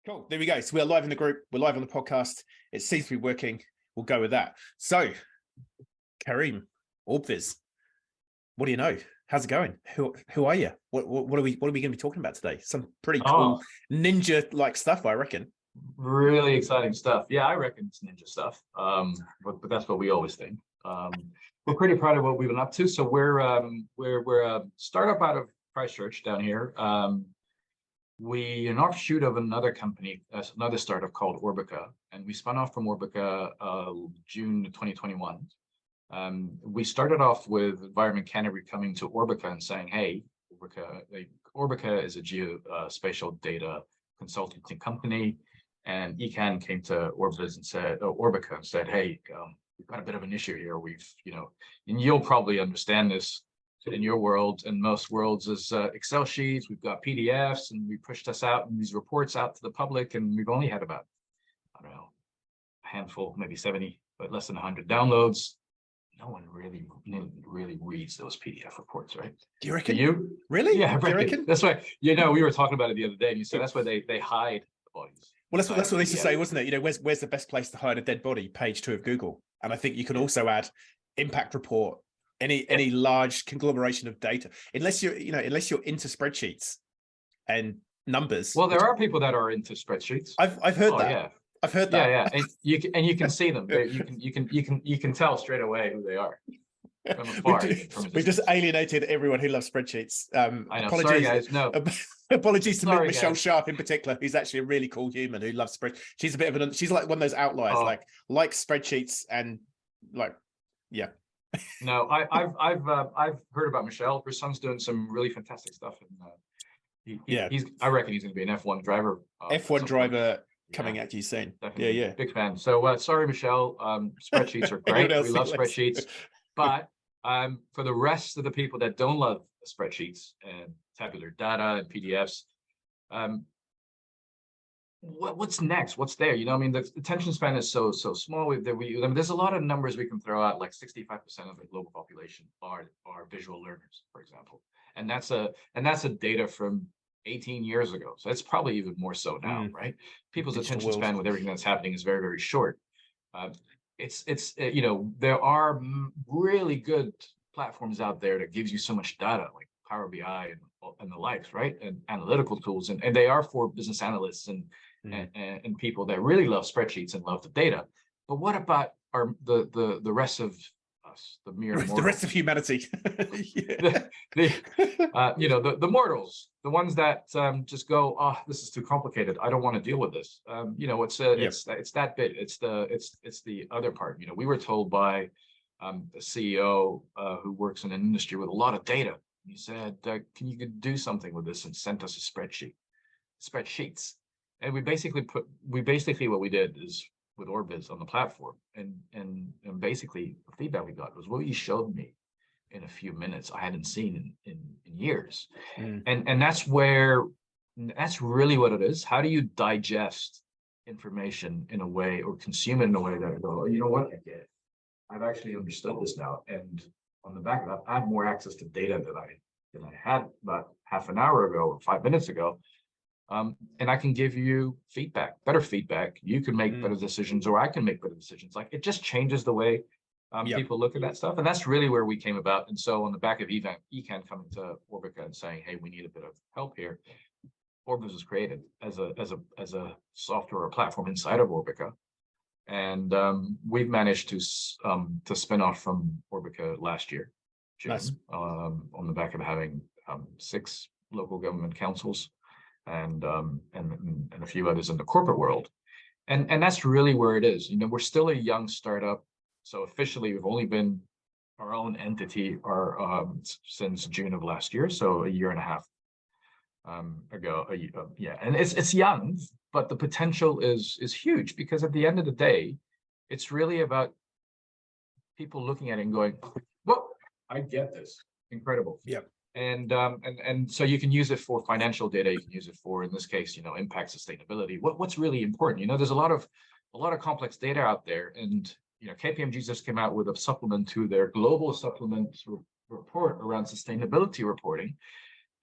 Cool. There we go. So we're live in the group. We're live on the podcast. It seems to be working. We'll go with that. So, Karim, Orbviz, what do you know? How's it going? Who are you? What are we going to be talking about today? Some pretty cool ninja-like stuff, I reckon. Really exciting stuff. Yeah, I reckon it's ninja stuff. But that's what we always think. We're pretty proud of what we've been up to. So we're a startup out of Christchurch down here. We an offshoot of another company, another startup called Orbica, and we spun off from Orbica June 2021. We started off with Environment Canada coming to Orbica and saying, "Hey, Orbica is a geospatial data consulting company," and ECAN came to Orbviz and said, Orbica and said, "Hey, we've got a bit of an issue here. And you'll probably understand this." In your world and most worlds is Excel sheets, we've got PDFs, and we pushed us out and these reports out to the public, and we've only had about, I don't know, a handful, maybe 70, but less than 100 downloads. No one really reads those PDF reports, right? Do you reckon? Do you? Really? Yeah, do you reckon? That's why, we were talking about it the other day, and you said that's why they hide the bodies. Well, that's what they used to say, wasn't it? Where's the best place to hide a dead body? Page 2 of Google. And I think you can also add impact report, any large conglomeration of data, unless you're into spreadsheets and numbers. Well, there are people that are into spreadsheets. I've heard that. Yeah. I've heard that. Yeah, and you can see them. You can tell straight away who they are. From afar, we've just alienated everyone who loves spreadsheets. I know. Apologies, sorry, guys. No. Apologies to Michelle Sharp in particular, who's actually a really cool human who loves spreadsheets. She's a bit of she's like one of those outliers, like spreadsheets and yeah. No, I've heard about Michelle. Her son's doing some really fantastic stuff, and I reckon he's going to be an F1 driver. F1 driver coming at you soon. Definitely. Yeah, big fan. So sorry, Michelle. Spreadsheets are great. We love spreadsheets, but for the rest of the people that don't love spreadsheets and tabular data and PDFs, what's next? What's there? The attention span is so small. There's a lot of numbers we can throw out, like 65% of the global population are visual learners, for example, and that's a data from 18 years ago. So it's probably even more so now, right? People's attention span with everything that's happening is very, very short. There are really good platforms out there that gives you so much data, like Power BI and the likes, right? And analytical tools, and they are for business analysts and people that really love spreadsheets and love the data. But what about the rest of us, the rest of humanity? The mortals, the ones that just go, "Oh, this is too complicated. I don't want to deal with this." It's that bit. It's the other part. We were told by a CEO who works in an industry with a lot of data. He said, "Can you do something with this?" and sent us spreadsheets. And we basically what we did is with Orbviz on the platform, and basically the feedback we got was what you showed me in a few minutes I hadn't seen in years. And that's really what it is. How do you digest information in a way, or consume it in a way that I go, "You know what, I get it. I've actually understood this now." And on the back of that, I have more access to data than I had about half an hour ago or 5 minutes ago. And I can give you better feedback. You can make better decisions, or I can make better decisions. Like, it just changes the way people look at that stuff. And that's really where we came about. And so on the back of ECAN coming to Orbica and saying, "Hey, we need a bit of help here," Orbviz was created as a software or platform inside of Orbica. And we've managed to spin off from Orbica last year, June, nice. On the back of having 6 local government councils and a few others in the corporate world, and that's really where it is. We're still a young startup, so officially we've only been our own entity since June of last year, so a year and a half ago. And it's young, but the potential is huge, because at the end of the day, it's really about people looking at it and going, "Well, I get this. Incredible." Yeah. And so you can use it for financial data. You can use it for, in this case, impact sustainability. What's really important? There's a lot of complex data out there, and KPMG just came out with a supplement to their global supplement report around sustainability reporting,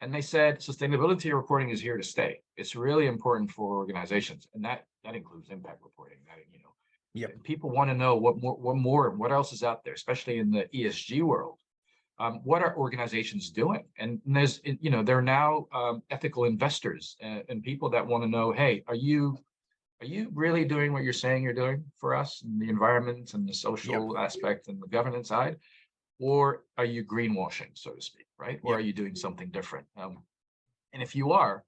And they said sustainability reporting is here to stay. It's really important for organizations, and that includes impact reporting. That, you know, Yep. people want to know what else is out there, especially in the ESG world. What are organizations doing? And there's, you know, there are now ethical investors and people that want to know, hey, are you really doing what you're saying you're doing for us in the environment and the social aspect and the governance side? Or are you greenwashing, so to speak, right? Or are you doing something different? And if you are,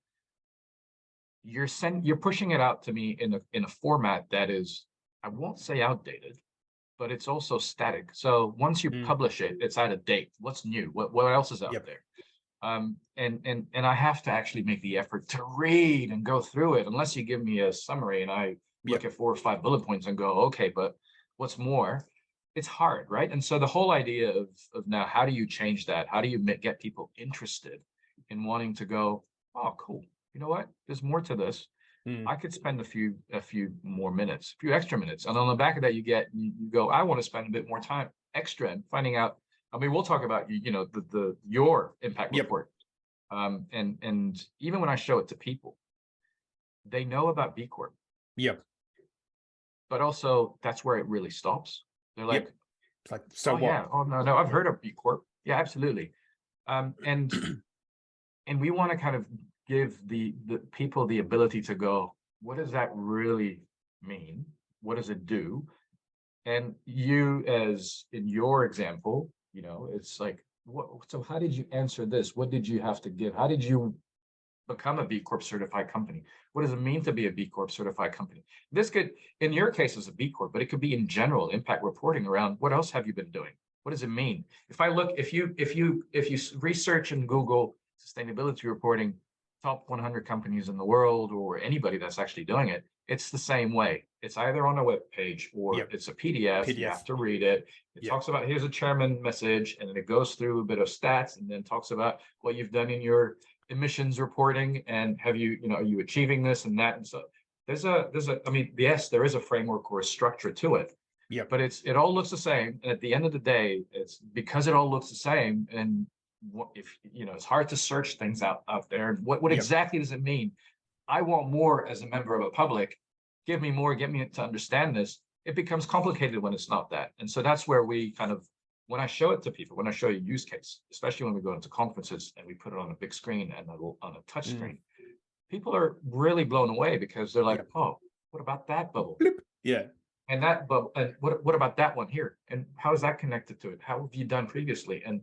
you're pushing it out to me in a format that is, I won't say outdated, but it's also static. So once you publish it, it's out of date. What's new? What else is out there? And I have to actually make the effort to read and go through it, unless you give me a summary and I look at 4 or 5 bullet points and go, okay, but what's more? It's hard, right? And so the whole idea of now, how do you change that? How do you get people interested in wanting to go, oh, cool. You know what? There's more to this. I could spend a few more minutes, a few extra minutes. And on the back of that, you go, I want to spend a bit more time extra and finding out. I mean, we'll talk about, you know, your impact report. And even when I show it to people, they know about B Corp. Yep. But also that's where it really stops. They're like, it's like, so what? Yeah. Oh, no, I've heard of B Corp. Yeah, absolutely. And we want to kind of give the people the ability to go, what does that really mean? What does it do? And you, as in your example, you know, it's like, so how did you answer this? What did you have to give? How did you become a B Corp certified company? What does it mean to be a B Corp certified company? This could, in your case, as a B Corp, but it could be in general impact reporting around what else have you been doing? What does it mean? If you research and Google sustainability reporting, top 100 companies in the world, or anybody that's actually doing it, it's the same way. It's either on a web page or it's a PDF. You have to read it. It talks about, here's a chairman message, and then it goes through a bit of stats and then talks about what you've done in your emissions reporting, and have you, you know, are you achieving this and that? And so there's a I mean, yes, there is a framework or a structure to it, but it all looks the same. And at the end of the day, it's because it all looks the same. And what if, you know, it's hard to search things out there. What exactly does it mean? I want more as a member of a public. Give me more, get me to understand this. It becomes complicated when it's not that. And so that's where we kind of, when I show it to people, when I show a use case, especially when we go into conferences and we put it on a big screen and on a touch screen, people are really blown away, because they're like, oh, what about that bubble? Yeah. And that bubble, and what about that one here? And how is that connected to it? How have you done previously? And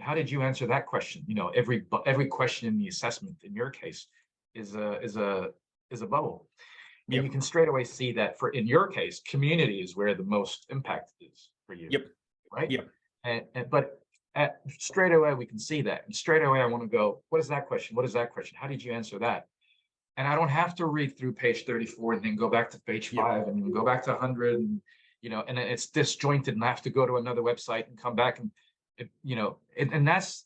how did you answer that question? You know, every question in the assessment in your case is a bubble. And you can straight away see that in your case, community is where the most impact is for you. Right? But straight away we can see that. And straight away I want to go, what is that question? What is that question? How did you answer that? And I don't have to read through page 34 and then go back to page 5 and go back to 100, and, you know, and it's disjointed and I have to go to another website and come back, and you know, and that's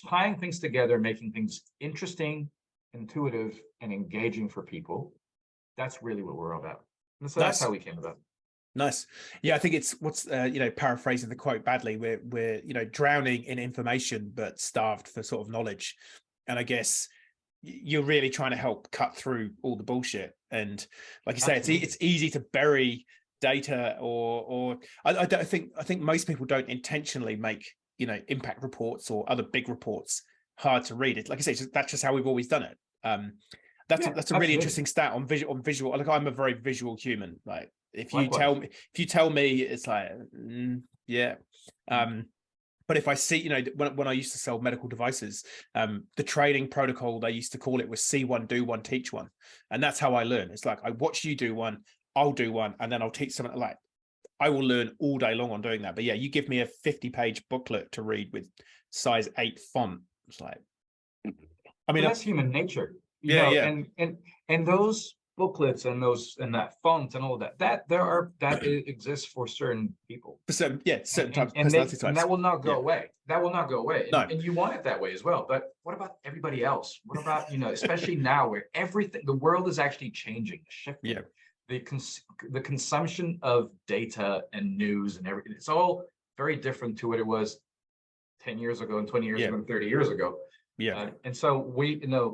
tying things together, making things interesting, intuitive, and engaging for people. That's really what we're all about. And so that's how we came about. Nice. Yeah, I think it's you know, paraphrasing the quote badly, we're you know, drowning in information but starved for sort of knowledge. And I guess you're really trying to help cut through all the bullshit. And like you say, it's easy to bury data, or I think most people don't intentionally make, you know, impact reports or other big reports hard to read. It, like I say, that's just how we've always done it. That's a really interesting stat on visual. Like, I'm a very visual human. Like, if you tell me, it's like, but if I see, you know, when I used to sell medical devices, the training protocol, they used to call it, was see one, do one, teach one. And that's how I learn. It's like, I watch you do one, I'll do one, and then I'll teach someone. Like, I will learn all day long on doing that. But yeah, you give me a 50-page booklet to read with size 8 font. It's like, I mean, that's human nature. You know, and those booklets and that font and all that exists for certain people. Certain types, personality types. And that will not go away. That will not go away. And you want it that way as well. But what about everybody else? What about, you know, especially now where the world is actually changing, shifting. The consumption of data and news and everything, it's all very different to what it was 10 years ago and 20 years ago and 30 years ago. And so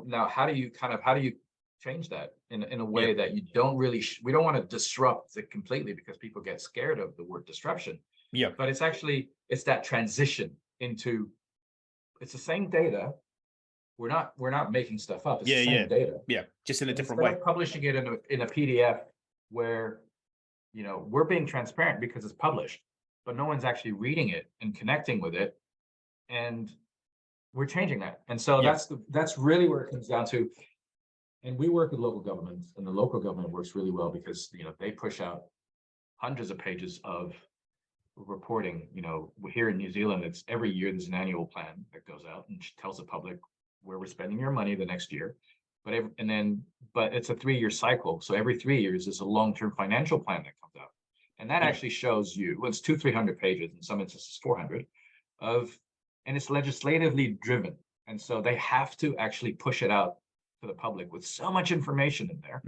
now how do you change that in a way that you don't really we don't want to disrupt it completely, because people get scared of the word disruption. But it's that transition into, it's the same data. We're not making stuff up. It's the same data. Just in a different way. way. Publishing it in a PDF where, we're being transparent because it's published, but no one's actually reading it and connecting with it. And we're changing that. And so that's really where it comes down to. And we work with local governments, and the local government works really well because, they push out hundreds of pages of reporting. Here in New Zealand, it's every year there's an annual plan that goes out and tells the public where we're spending your money the next year. But it's a 3-year cycle. So every 3 years there's a long-term financial plan that comes out. And that actually shows you, well, it's 200-300 pages, in some instances 400 and it's legislatively driven. And so they have to actually push it out to the public with so much information in there.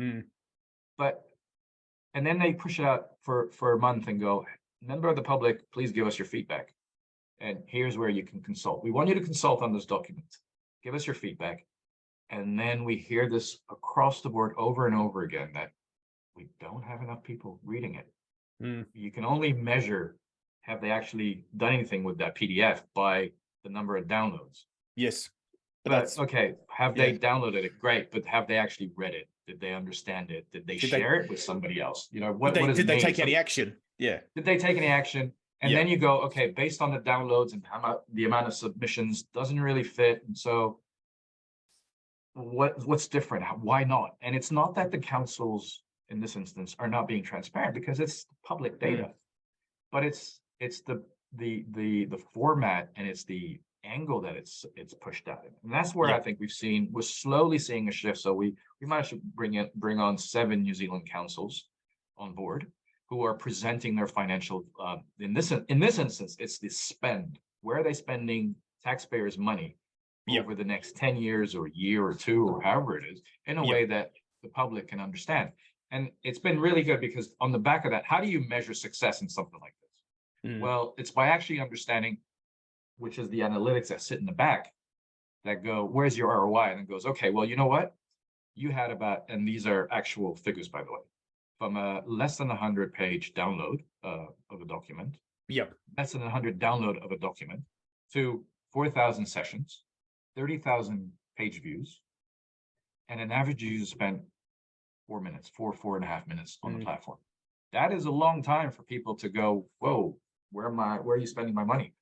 And then they push it out for a month and go, member of the public, please give us your feedback. And here's where you can consult. We want you to consult on this document. Give us your feedback. And then we hear this across the board over and over again, that we don't have enough people reading it. You can only measure, have they actually done anything with that PDF by the number of downloads. Yes. But okay, have they downloaded it? Great. But have they actually read it? Did they understand it? Did they share it with somebody else? Did they take any action? Yeah. Did they take any action? And then you go, okay, based on the downloads and the amount of submissions doesn't really fit. And so what's different? Why not? And it's not that the councils in this instance are not being transparent, because it's public data, but it's the format, and it's the angle that it's pushed out in. And that's where I think we're slowly seeing a shift. So we managed to bring on 7 New Zealand councils on board who are presenting their financial, in this instance, it's the spend. Where are they spending taxpayers' money over the next 10 years or a year or 2 or however it is, in a way that the public can understand. And it's been really good, because on the back of that, how do you measure success in something like this? Well, it's by actually understanding, which is the analytics that sit in the back that go, where's your ROI? And it goes, okay, well, you know what? You had about, and these are actual figures, by the way, from a less than 100-page download of a document, less than 100 download of a document, to 4,000 sessions, 30,000 page views, and an average user spent 4.5 minutes on the platform. That is a long time for people to go, whoa, where are you spending my money?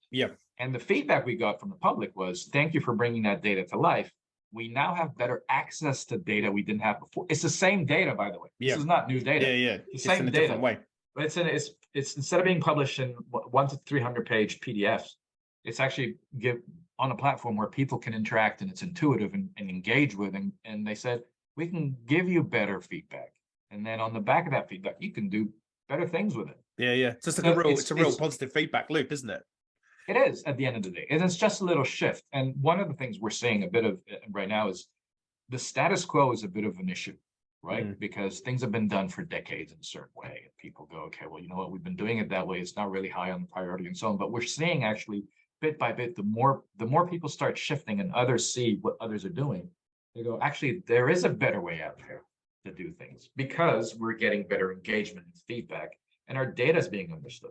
And the feedback we got from the public was, thank you for bringing that data to life. We now have better access to data we didn't have before. It's the same data, by the way. This is not new data. It's the same in a different way. But it's instead of being published in 1 to 300 page PDFs, it's actually on a platform where people can interact, and it's intuitive and engage with. And they said, we can give you better feedback. And then on the back of that feedback, you can do better things with it. So it's a real positive feedback loop, isn't it? It is, at the end of the day. And it's just a little shift. And one of the things we're seeing a bit of right now is the status quo is a bit of an issue, right? Because things have been done for decades in a certain way. And people go, okay, well, you know what? We've been doing it that way. It's not really high on the priority and so on. But we're seeing actually bit by bit, the more people start shifting and others see what others are doing, they go, actually, there is a better way out there to do things, because we're getting better engagement and feedback, and our data is being understood.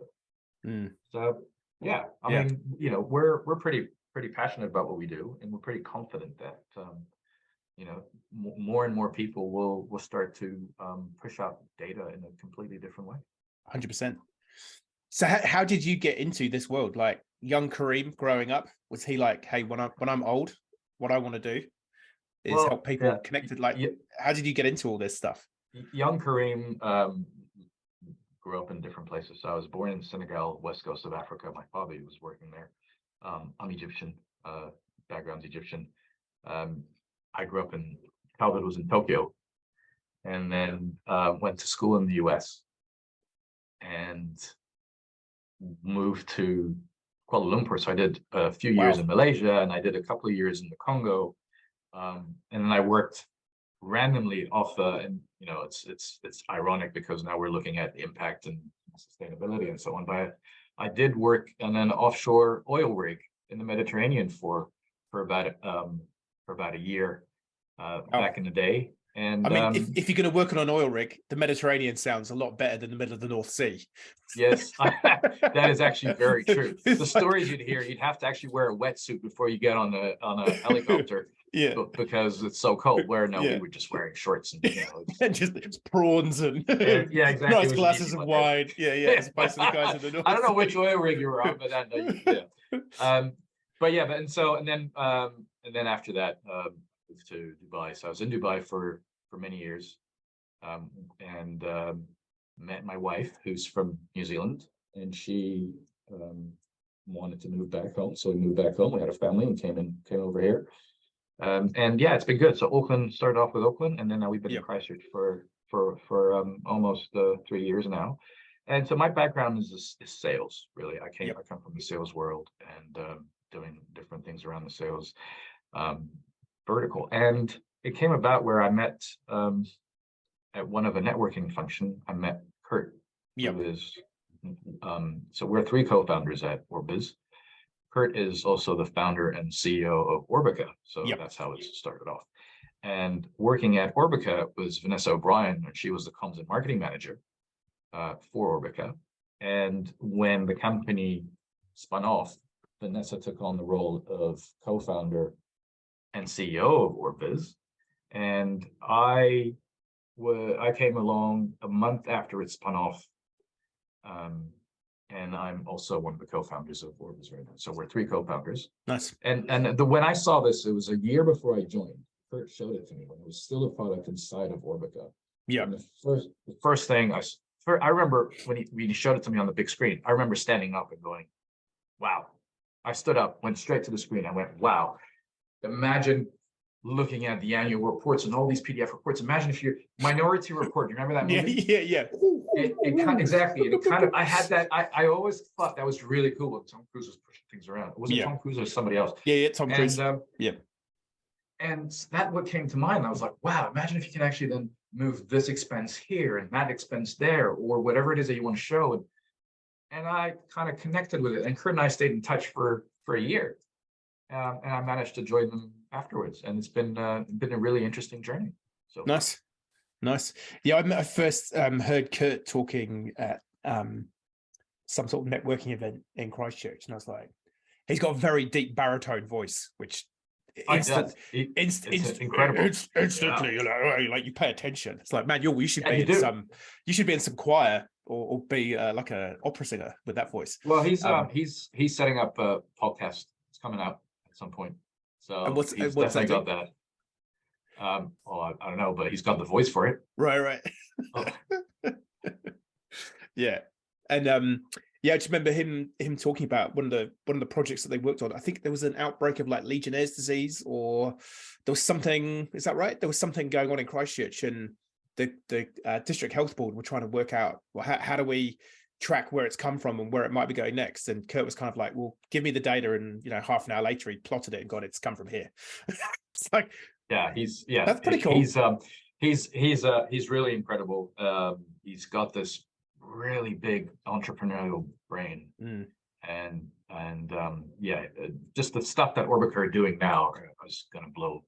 So I mean, we're pretty passionate about what we do, and we're pretty confident that more and more people will start to push out data in a completely different way. 100%. So how did you get into this world? Like young Karim growing up, was he like, hey, when I'm old, what I want to do is help people connected? Like, how did you get into all this stuff? Young Karim grew up in different places. So I was born in Senegal, west coast of Africa. My father was working there. I'm Egyptian, background's Egyptian. I grew up childhood was in Tokyo, and then went to school in the US and moved to Kuala Lumpur. So I did a few years in Malaysia, and I did a couple of years in the Congo. And then I worked randomly off and it's ironic because now we're looking at impact and sustainability and so on. But I did work on an offshore oil rig in the Mediterranean for for about a year back in the day. And I mean, if you're going to work on an oil rig, the Mediterranean sounds a lot better than the middle of the North Sea. yes, that is actually very true. The stories you'd hear, you'd have to actually wear a wetsuit before you get on a helicopter. Yeah, because it's so cold. Where yeah. we were just wearing shorts and and just prawns and yeah, exactly. nice glasses of wine. Yeah, as opposed to the guys in the North. I don't know which oil rig you were on, but but yeah, and then after that, moved to Dubai. So I was in Dubai for many years, and met my wife, who's from New Zealand, and she wanted to move back home. So we moved back home. We had a family and came over here. And yeah, it's been good. So Auckland, started off with Auckland, and then now we've been in Christchurch for almost 3 years now. And so my background is sales, really. I come from the sales world and doing different things around the sales vertical. And it came about where I met at one of a networking function. I met Kurt, who is so we're 3 co-founders at Orbviz. Kurt is also the founder and CEO of Orbica. So that's how it started off. And working at Orbica was Vanessa O'Brien, and she was the comms and marketing manager for Orbica. And when the company spun off, Vanessa took on the role of co-founder and CEO of Orbviz. And I came along a month after it spun off. And I'm also one of the co-founders of Orbviz right now. So we're 3 co-founders. Nice. And when I saw this, it was a year before I joined. Kurt showed it to me when it was still a product inside of Orbica. Yeah. And the first thing I remember when he showed it to me on the big screen, I remember standing up and going, wow. I stood up, went straight to the screen. I went, wow. Imagine looking at the annual reports and all these PDF reports. Imagine if you're Minority Report. You remember that movie? Yeah. Exactly. And it kind of, I had that. I always thought that was really cool when Tom Cruise was pushing things around. Was it Tom Cruise or somebody else? Yeah, Tom Cruise. And that what came to mind. I was like, wow, imagine if you can actually then move this expense here and that expense there, or whatever it is that you want to show. And I kind of connected with it. And Kurt and I stayed in touch for a year. And I managed to join them afterwards. And it's been a really interesting journey. So nice. Yeah, I first heard Kurt talking at some sort of networking event in Christchurch, and I was like, he's got a very deep baritone voice, which instantly, you know, like you pay attention. It's like, man, you should be in some choir or be like an opera singer with that voice. Well, he's setting up a podcast. It's coming out at some point. So what's definitely got that. Well, I don't know, but he's got the voice for it. Right. Oh. Yeah. And I just remember him talking about one of the projects that they worked on. I think there was an outbreak of like Legionnaire's disease, or there was something, is that right? There was something going on in Christchurch, and the district health board were trying to work out, well, how do we track where it's come from and where it might be going next? And Kurt was kind of like, well, give me the data, and half an hour later he plotted it and got it's come from here. It's like, that's pretty cool. He's really incredible. He's got this really big entrepreneurial brain, and just the stuff that Orbica are doing now is going to blow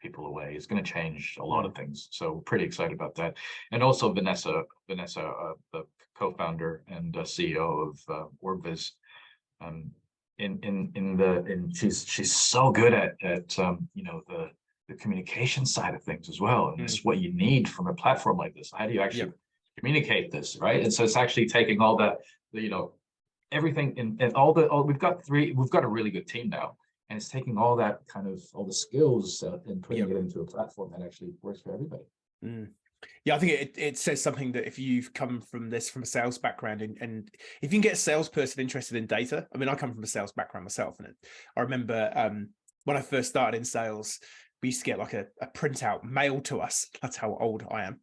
people away. It's going to change a lot of things. So we're pretty excited about that. And also Vanessa, the co-founder and CEO of Orbviz, she's so good at the communication side of things as well. And it's what you need from a platform like this. How do you actually communicate this, right? And so it's actually taking all that, everything and we've got a really good team now, and it's taking all that all the skills and putting it into a platform that actually works for everybody. Yeah, I think it says something that if you've come from a sales background, and if you can get a salesperson interested in data. I mean, I come from a sales background myself, and I remember when I first started in sales, we used to get like a printout mailed to us. That's how old I am,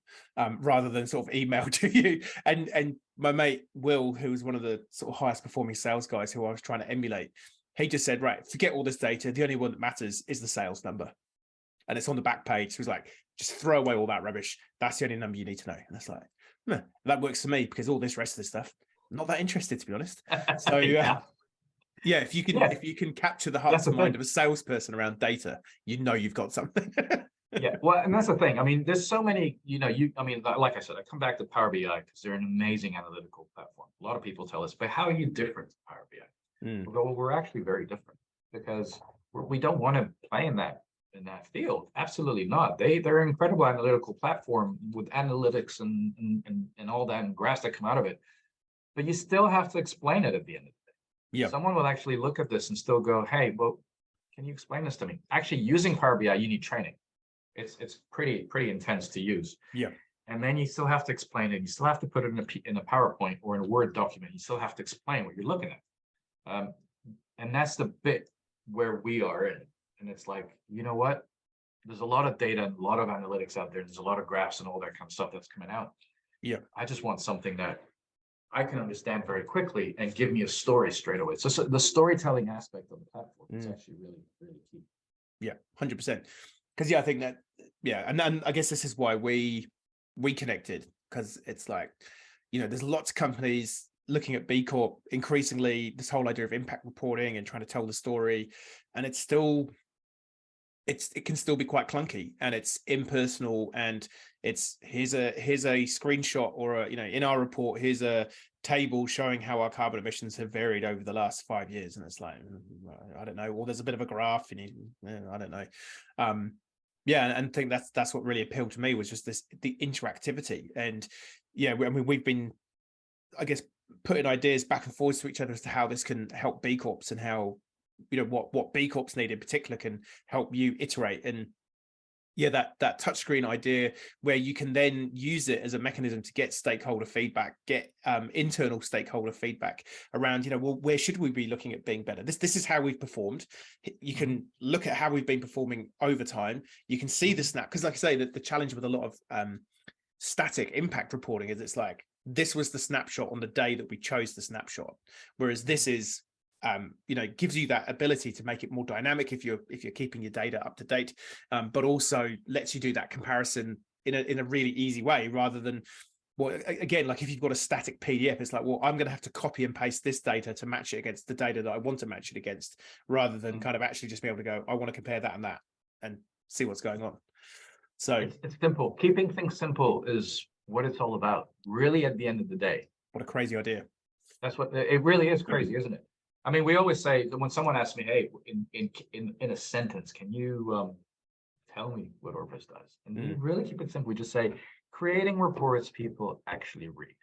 rather than sort of email to you. And my mate Will, who was one of the sort of highest performing sales guys who I was trying to emulate, he just said, right, forget all this data. The only one that matters is the sales number. And it's on the back page. So he was like, just throw away all that rubbish. That's the only number you need to know. And that's like, that works for me, because all this rest of the stuff, I'm not that interested, to be honest. So Yeah, if you can capture the hearts That's the and mind thing. of a salesperson around data, you know you've got something. Yeah, well, and that's the thing. I mean, there's so many, I mean, like I said, I come back to Power BI because they're an amazing analytical platform. A lot of people tell us, but how are you different from Power BI? Mm, We go, well, we're actually very different because we don't want to play in that field. Absolutely not. They're an incredible analytical platform with analytics and all that and graphs that come out of it. But you still have to explain it at the end of the day. yeah, Someone will actually look at this and still go, hey, well, can you explain this to me? Actually, using Power BI, you need training. It's pretty intense to use. yeah, And then you still have to explain it. You still have to put it in a PowerPoint or in a Word document. You still have to explain what you're looking at. And that's the bit where we are in. And it's like, you know what? There's a lot of data and a lot of analytics out there. There's a lot of graphs and all that kind of stuff that's coming out. yeah. I just want something that I can understand very quickly and give me a story straight away. So the storytelling aspect of the platform is actually really key. Yeah, 100%. Because I think that, and then I guess this is why we connected, because it's like, there's lots of companies looking at B Corp, increasingly this whole idea of impact reporting and trying to tell the story, and it can still be quite clunky, and it's impersonal, and it's here's a screenshot, or in our report, here's a table showing how our carbon emissions have varied over the last 5 years, and it's like, I don't know, or there's a bit of a graph, and I don't know. And I think that's what really appealed to me, was just the interactivity. And I mean, we've been, I guess, putting ideas back and forth to each other as to how this can help B Corps, and how what B Corps need in particular can help you iterate. And that touchscreen idea, where you can then use it as a mechanism to get stakeholder feedback, get internal stakeholder feedback around, well, where should we be looking at being better? This is how we've performed. You can look at how we've been performing over time. You can see the snap, because like I say, that the challenge with a lot of static impact reporting is, it's like, this was the snapshot on the day that we chose the snapshot, whereas this is gives you that ability to make it more dynamic if you're keeping your data up to date, but also lets you do that comparison in a really easy way, rather than, well, again, like if you've got a static PDF, it's like, well, I'm going to have to copy and paste this data to match it against the data that I want to match it against, rather than kind of actually just be able to go, I want to compare that and see what's going on. So it's simple. Keeping things simple is what it's all about, really, at the end of the day. What a crazy idea. That's what it really is. Crazy, isn't it? I mean, we always say that when someone asks me, hey, in a sentence, can you tell me what Orbviz does? And we really keep it simple. We just say, creating reports people actually read.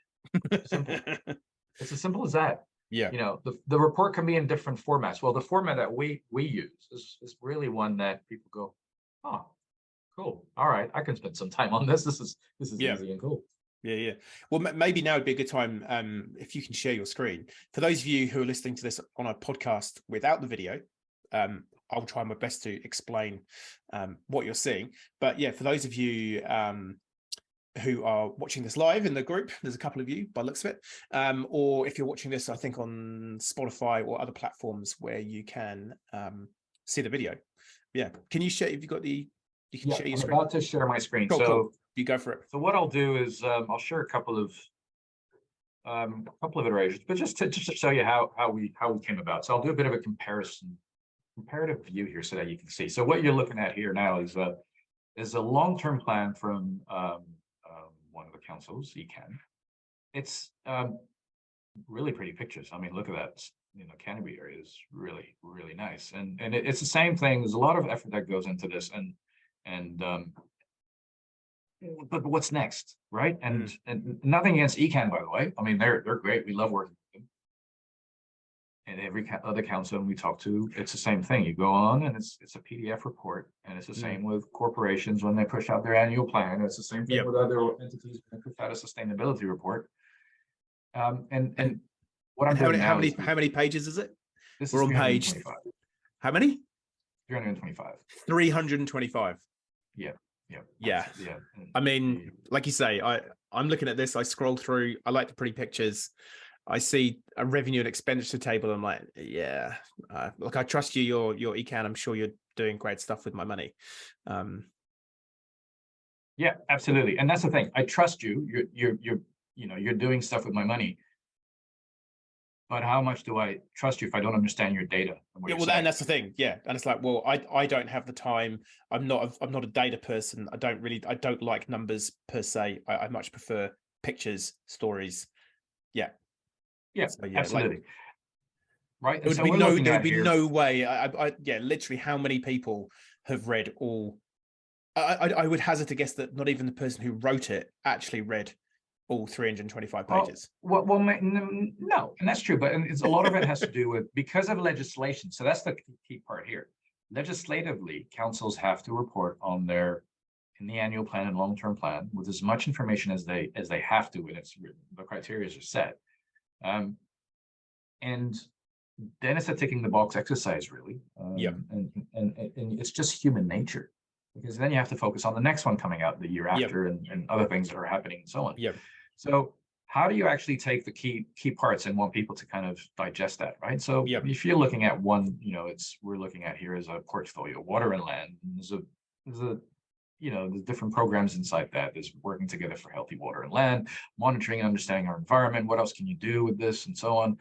Simple. It's as simple as that. Yeah. The report can be in different formats. Well, the format that we use is really one that people go, oh, cool. All right, I can spend some time on this. This is easy and cool. Yeah. Well, maybe now would be a good time, if you can share your screen. For those of you who are listening to this on a podcast without the video, I'll try my best to explain what you're seeing. But for those of you who are watching this live in the group, there's a couple of you by the looks of it, or if you're watching this, I think on Spotify or other platforms where you can see the video. Can you share? If you've got the, you can share your screen. I'm about to share my screen. Cool. You go for it. So what I'll do is I'll share a couple of iterations, but just to show you how we came about. So I'll do a bit of a comparative view here so that you can see. So what you're looking at here now is a long-term plan from one of the councils, ECAN. It's really pretty pictures. I mean, look at that. Canopy area is really nice, and it's the same thing. There's a lot of effort that goes into this, but what's next, right? And nothing against ECAN, by the way. I mean, they're great. We love working with them. And every other council we talk to, it's the same thing. You go on, and it's a PDF report, and it's the same with corporations when they push out their annual plan. It's the same thing with other entities when they push out a sustainability report. And what I'm doing now is, how many pages is it? We're on page. How many? 325. 325. Yeah. I mean, like you say, I'm looking at this. I scroll through. I like the pretty pictures. I see a revenue and expenditure table. I'm like, look, I trust you. Your ECAN. I'm sure you're doing great stuff with my money. Yeah, absolutely. And that's the thing. I trust you. You're doing stuff with my money. but how much do I trust you if I don't understand your data? Yeah, well, and that's the thing. Yeah, and it's like, well, I don't have the time. I'm not a data person. I don't like numbers per se. I much prefer pictures, stories. Yeah. Yeah, so, yeah, absolutely. Like, right. there would be no way. Yeah, literally, how many people have read all? I would hazard to guess that not even the person who wrote it actually read all 325 pages. Well, no, and that's true, but it's a lot of it has to do with because of legislation. So that's the key part here. Legislatively, councils have to report on their in the annual plan and long-term plan with as much information as they have to, and it's the criteria are set. And then it's a ticking the box exercise, really. And it's just human nature, because then you have to focus on the next one coming out the year after, and other things that are happening and so on. So how do you actually take the key parts and want people to kind of digest that, right? So if you're looking at one, we're looking at here as a portfolio, water and land. There's there's different programs inside that. There's working together for healthy water and land, monitoring and understanding our environment. What else can you do with this, and so on.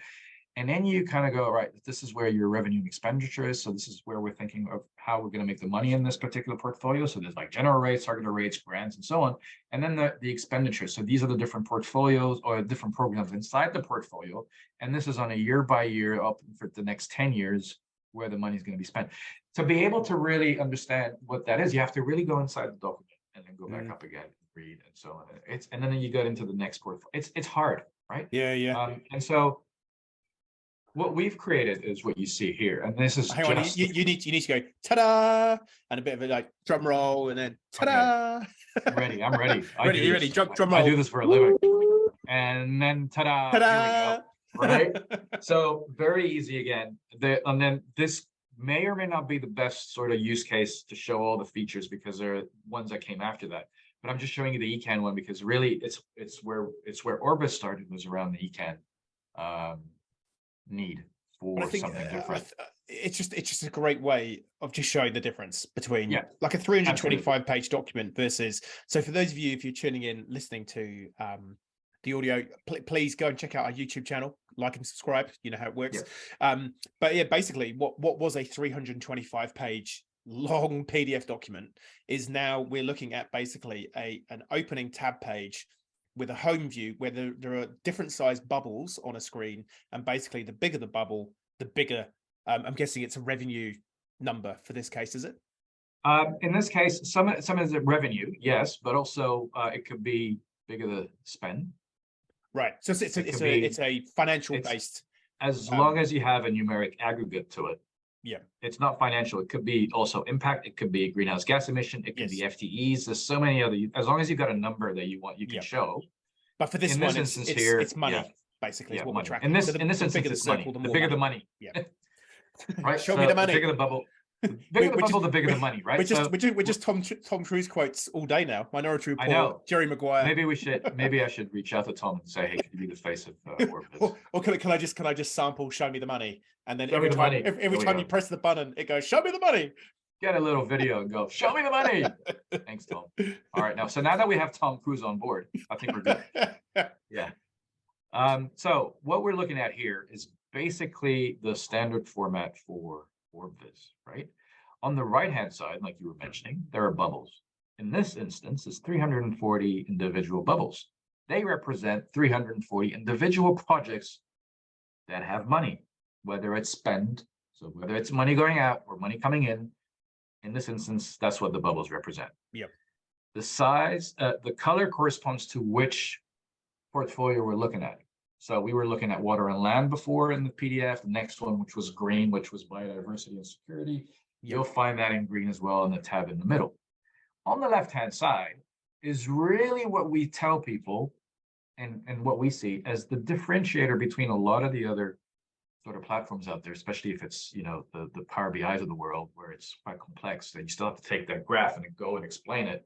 And then you kind of go, right, this is where your revenue and expenditure is. So this is where we're thinking of how we're going to make the money in this particular portfolio. So there's like general rates, targeted rates, grants, and so on. And then the expenditure. So these are the different portfolios or different programs inside the portfolio. And this is on a year by year up for the next 10 years where the money is going to be spent. To be able to really understand what that is, you have to really go inside the document and then go back up again, read, and so on. And then you get into the next portfolio. It's hard, right? And so what we've created is what you see here, and this is hang on. You need to go ta-da, and a bit of a like drum roll, and then ta-da. Okay. I'm ready. You ready? Drum roll. I do this for a living, and then ta-da. Ta-da. Here we go. Right. So very easy again. And then this may or may not be the best sort of use case to show all the features, because there are ones that came after that. But I'm just showing you the eCan one because really it's where Orbviz started, was around the eCan need for something different. It's just a great way of just showing the difference between like a 325 page document versus. So for those of you, if you're tuning in, listening to the audio, please go and check out our YouTube channel, like and subscribe. You know how it works. But yeah, basically what was a 325 page long PDF document is now we're looking at basically an opening tab page with a home view where there are different sized bubbles on a screen, and basically the bigger the bubble, the bigger. I'm guessing it's a revenue number for this case, is it? In this case, some is the revenue, yes, but also it could be bigger the spend. Right. So it's a financial based. As long as you have a numeric aggregate to it. Yeah. It's not financial. It could be also impact. It could be greenhouse gas emission. It could be FTEs. There's so many other. As long as you've got a number that you can show. But for this one, it's money. Basically, is what we're tracking. In this instance, it's money. The bigger the money. Yeah. Right. Show me the money. The bigger the bubble. The bigger the bubble, the bigger the money, right? We're just Tom Cruise quotes all day now. Minority Report. I know. Jerry Maguire. Maybe I should reach out to Tom and say, hey, can you be the face of Orbviz? Or can I just sample "Show Me the Money," and then every time you press the button, it goes, "Show me the money." Get a little video and go, "Show me the money." Thanks, Tom. All right, now that we have Tom Cruise on board, I think we're good. Yeah. So what we're looking at here is basically the standard format for Orbviz, right? On the right-hand side, like you were mentioning, there are bubbles. In this instance, it's 340 individual bubbles. They represent 340 individual projects that have money, whether it's spend, so whether it's money going out or money coming in. In this instance, that's what the bubbles represent. Yep. The size, the color corresponds to which portfolio we're looking at. So we were looking at water and land before in the PDF. The next one, which was green, which was biodiversity and security. You'll find that in green as well in the tab in the middle. On the left-hand side is really what we tell people and what we see as the differentiator between a lot of the other sort of platforms out there, especially if it's, the Power BIs of the world, where it's quite complex and you still have to take that graph and go and explain it.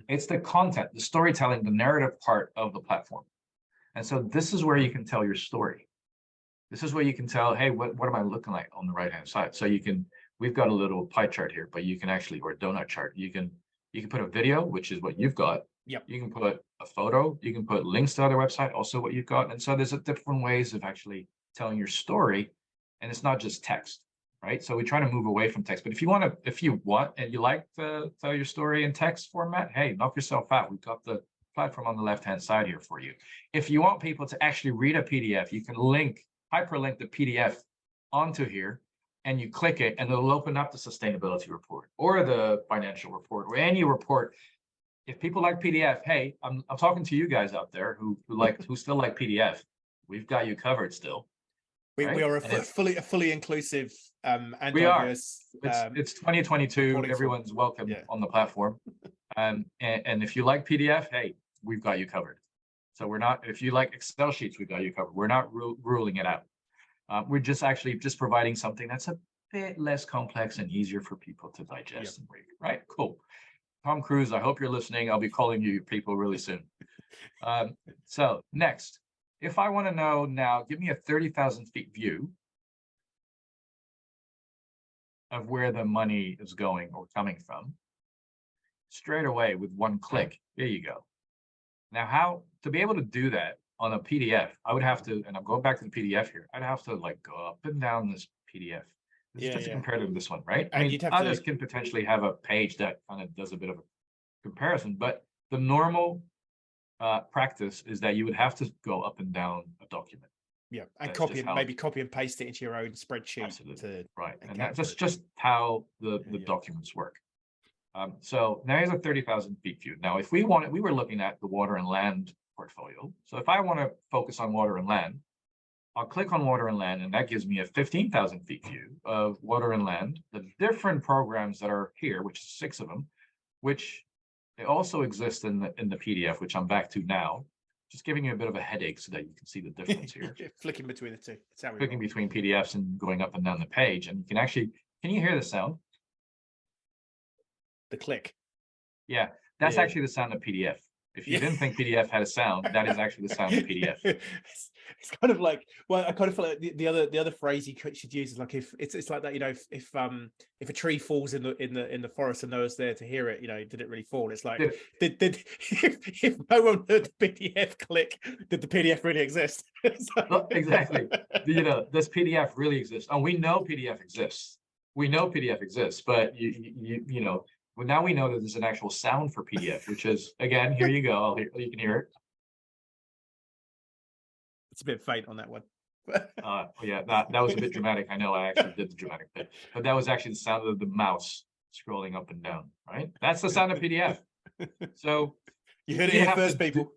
It's the content, the storytelling, the narrative part of the platform. And so this is where you can tell your story. This is where you can tell, hey, what am I looking like on the right-hand side? So we've got a little pie chart here, but you can actually, or a donut chart, you can put a video, which is what you've got. Yep. You can put a photo, you can put links to other website, also what you've got. And so there's different ways of actually telling your story, and it's not just text, right? So we try to move away from text. But if you want and you like to tell your story in text format, hey, knock yourself out. We've got the platform on the left-hand side here for you. If you want people to actually read a PDF, you can hyperlink the PDF onto here, and you click it, and it'll open up the sustainability report or the financial report or any report. If people like PDF, hey, I'm talking to you guys out there who still like PDF. We've got you covered still. We right? are a fully inclusive and we diverse. It's 2022. Everyone's welcome on the platform. And if you like PDF, hey, we've got you covered. So we're not. If you like Excel sheets, we've got you covered. We're not ruling it out. We're just providing something that's a bit less complex and easier for people to digest and read. Right? Cool. Tom Cruise, I hope you're listening. I'll be calling you people really soon. So next, if I want to know now, give me a 30,000 feet view of where the money is going or coming from. Straight away with one click, there you go. Now, to be able to do that on a PDF, I would have to, and I'm going back to the PDF here, I'd have to like go up and down this PDF. This is just a comparative of this one, right? And I mean, others can potentially have a page that kind of does a bit of a comparison, but the normal practice is that you would have to go up and down a document. Yeah, and maybe copy and paste it into your own spreadsheet. Absolutely. Right, and that's just how the documents work. So now here's a 30,000 feet view. Now, if we were looking at the water and land portfolio. So if I want to focus on water and land, I'll click on water and land, and that gives me a 15,000 feet view of water and land, the different programs that are here, which is 6 of them, which they also exist in the PDF, which I'm back to now. Just giving you a bit of a headache so that you can see the difference here. Flicking between the two. Flicking between PDFs and going up and down the page. And you can actually, can you hear the sound? The click. Yeah, that's actually the sound of PDF. If you didn't think PDF had a sound, that is actually the sound of PDF. It's kind of like, well, I kind of feel like the other phrase you should use is like, if it's like that, you know, if a tree falls in the forest and no one's there to hear it, you know, did it really fall? It's like, if no one heard the PDF click, did the PDF really exist? Well, exactly. You know, does PDF really exist? And we know PDF exists. We know PDF exists, but you know. Well, now we know that there's an actual sound for PDF, which is, again, here you go. You can hear it. It's a bit faint on that one. Yeah, that was a bit dramatic. I know I actually did the dramatic bit, but that was actually the sound of the mouse scrolling up and down, right? That's the sound of PDF. So you heard it here first, people.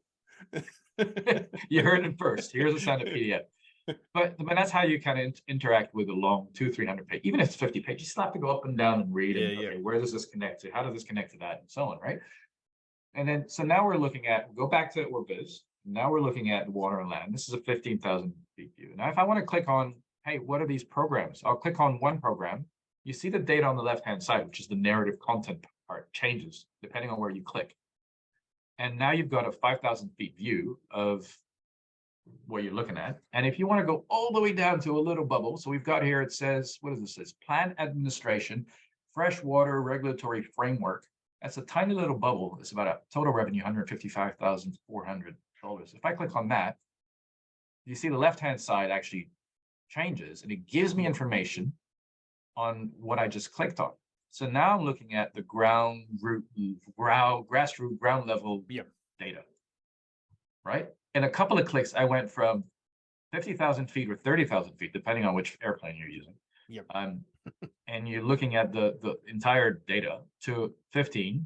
You heard it first. Here's the sound of PDF. But that's how you kind of interact with a long 200-300 page, even if it's 50 pages, you still have to go up and down and read it. Okay, where does this connect to? How does this connect to that? And so on, right? And then, so now we're looking at, go back to Orbviz. Now we're looking at water and land. This is a 15,000 feet view. Now, if I want to click on, hey, what are these programs? I'll click on one program. You see the data on the left-hand side, which is the narrative content part, changes depending on where you click. And now you've got a 5,000 feet view of what you're looking at. And if you want to go all the way down to a little bubble, so we've got here, it says, what does this say? Plant administration, freshwater regulatory framework. That's a tiny little bubble. It's about a total revenue, $155,400. If I click on that, you see the left-hand side actually changes, and it gives me information on what I just clicked on. So now I'm looking at the grassroots ground level data, right? In a couple of clicks, I went from 50,000 feet or 30,000 feet, depending on which airplane you're using. And you're looking at the entire data to 15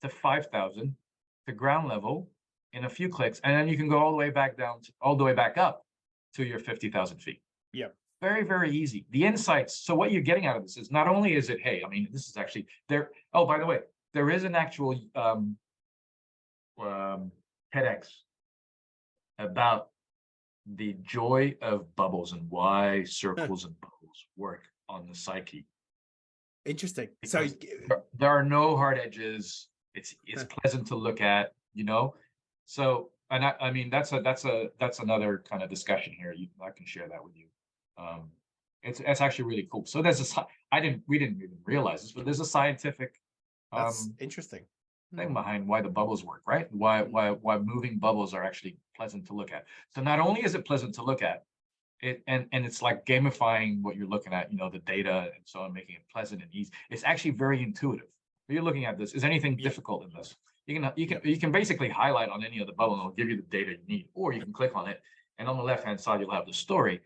to 5,000 to ground level in a few clicks. And then you can go all the way back down, all the way back up to your 50,000 feet. Very, very easy. The insights. So what you're getting out of this is not only is it, hey, I mean, this is actually there. Oh, by the way, there is an actual TEDx about the joy of bubbles and why circles and bubbles work on the psyche. Interesting. Because so there are no hard edges. It's pleasant to look at, you know. So, and I mean that's another kind of discussion here. I can share that with you. It's actually really cool. So there's we didn't even realize this, but there's a scientific that's interesting thing behind why the bubbles work, right? Why moving bubbles are actually pleasant to look at. So not only is it pleasant to look at, and it's like gamifying what you're looking at, the data and so on, making it pleasant and easy. It's actually very intuitive. You're looking at this. Is anything difficult in this? You can basically highlight on any of the bubble and it'll give you the data you need, or you can click on it, and on the left-hand side you'll have the story,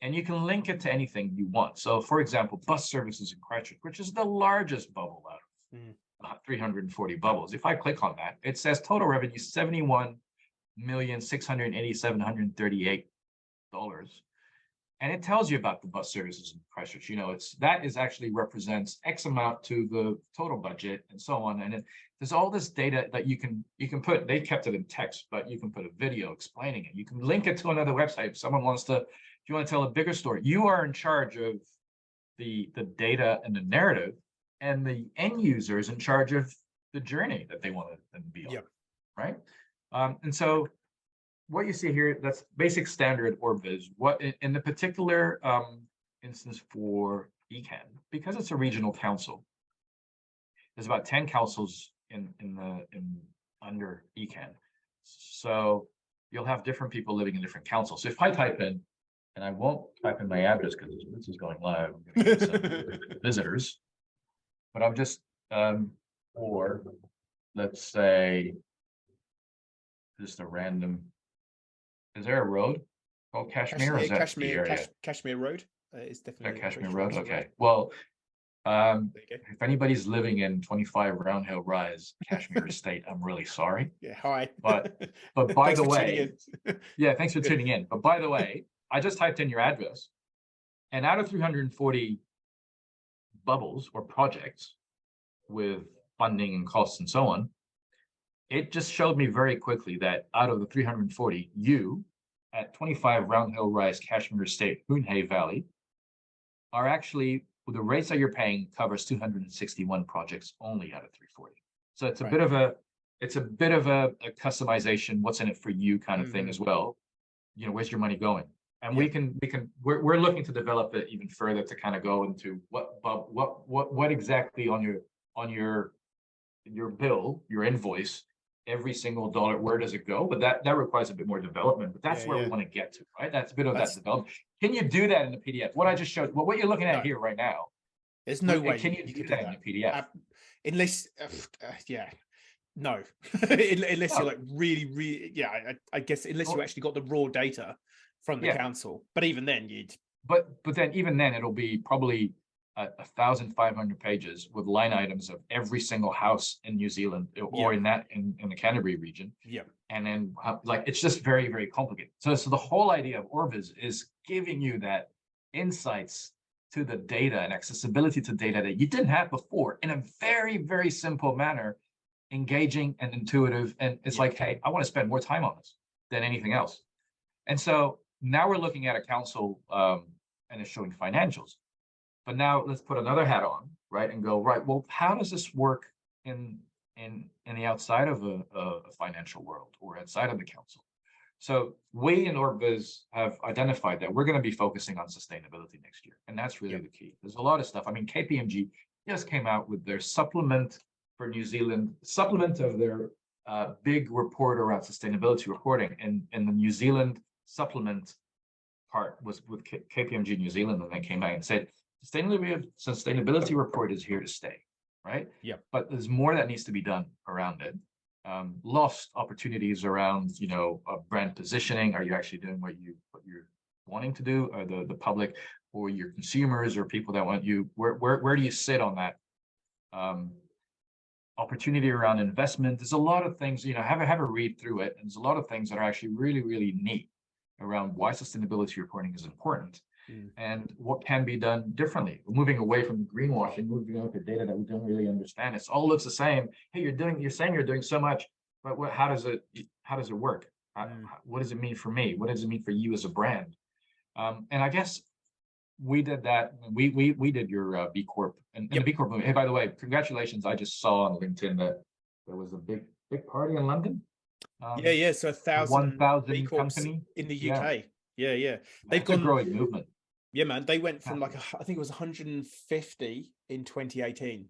and you can link it to anything you want. So, for example, bus services in Christchurch, which is the largest bubble out of 340 bubbles. If I click on that, it says total revenue $71,687,138. And it tells you about the bus services in Christchurch. That is actually represents X amount to the total budget and so on. And there's all this data that you can put. They kept it in text, but you can put a video explaining it. You can link it to another website if someone wants to. If you want to tell a bigger story, you are in charge of the data and the narrative, and the end user is in charge of the journey that they want to be on. Right? And so what you see here, that's basic standard Orbviz. What in the particular instance for ECAN, because it's a regional council, there's about 10 councils in under ECAN. So you'll have different people living in different councils. So if I type in, and I won't type in my address because this is going live, I'm going to get some visitors, but I'm just or let's say just a random. Is there a road called Kashmir? Or is that Kashmir Road is definitely Kashmir Road. Okay. Well, if anybody's living in 25 Roundhill Rise, Kashmir Estate, I'm really sorry. Yeah. Hi. But by the way, yeah, thanks for tuning in. But by the way, I just typed in your address, and out of 340 bubbles or projects with funding and costs and so on, it just showed me very quickly that out of the 340, you at 25 Roundhill Rise, Kashmir Estate, Hoonhay Valley, are actually, the rates that you're paying covers 261 projects only out of 340. So it's a bit of a customization, what's in it for you kind of thing as well. Where's your money going? And we're looking to develop it even further to kind of go into what exactly on your bill, your invoice, every single dollar, where does it go? But that requires a bit more development, but that's where we want to get to, right? That's a bit of that development. Can you do that in the PDF? What I just showed, what you're looking at here right now, there's no way can you do that in the PDF? Unless, no, unless you're like really, I guess unless you actually got the raw data from the council. But even then, But then even then, it'll be probably 1,500 pages with line items of every single house in New Zealand or in the Canterbury region. And then it's just very, very complicated. So the whole idea of Orbviz is giving you that insights to the data and accessibility to data that you didn't have before in a very, very simple manner, engaging and intuitive. And it's like, hey, I want to spend more time on this than anything else. And so now we're looking at a council and it's showing financials. But now let's put another hat on, right, and go, right, well, how does this work in the outside of a financial world or outside of the council? So we in Orbviz have identified that we're going to be focusing on sustainability next year. And that's really the key. There's a lot of stuff. I mean, KPMG just came out with their supplement for New Zealand, supplement of their big report around sustainability reporting. And the New Zealand supplement part was with KPMG New Zealand, and they came out and said, sustainability report is here to stay, right? But there's more that needs to be done around it. Lost opportunities around, brand positioning. Are you actually doing what you're wanting to do? Or the public or your consumers or people that want you? Where do you sit on that? Opportunity around investment. There's a lot of things. Have a read through it. And there's a lot of things that are actually really, really neat around why sustainability reporting is important. And what can be done differently. We're moving away from the greenwashing, moving on to data that we don't really understand. It all looks the same. Hey, you're saying you're doing so much, but how does it work? What does it mean for me? What does it mean for you as a brand? And I guess we did that. We did your B Corp and the B Corp movement. Hey, by the way, congratulations! I just saw on LinkedIn that there was a big party in London. So 1,000 company in the UK. They've gone a growing movement. Yeah, man. They went from I think it was 150 in 2018,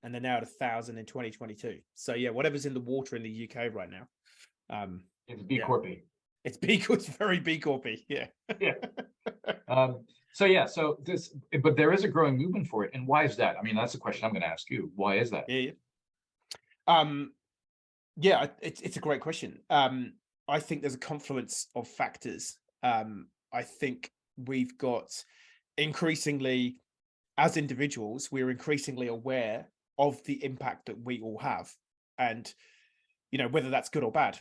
and they're now at 1,000 in 2022. So whatever's in the water in the UK right now. It's B Corp. It's B Corp. It's very B Corpy. Yeah. Yeah. So yeah, but there is a growing movement for it. And why is that? I mean, that's the question I'm going to ask you. Why is that? Yeah. Yeah, it's a great question. I think there's a confluence of factors. I think we've got increasingly, as individuals, we're increasingly aware of the impact that we all have, and whether that's good or bad.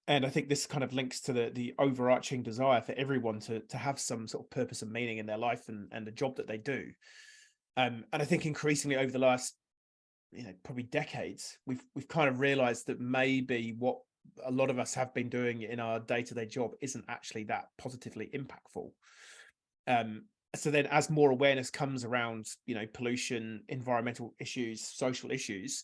And I think this kind of links to the overarching desire for everyone to have some sort of purpose and meaning in their life and the job that they do. And I think increasingly over the last probably decades, we've kind of realized that maybe what a lot of us have been doing in our day-to-day job isn't actually that positively impactful. So then as more awareness comes around, pollution, environmental issues, social issues,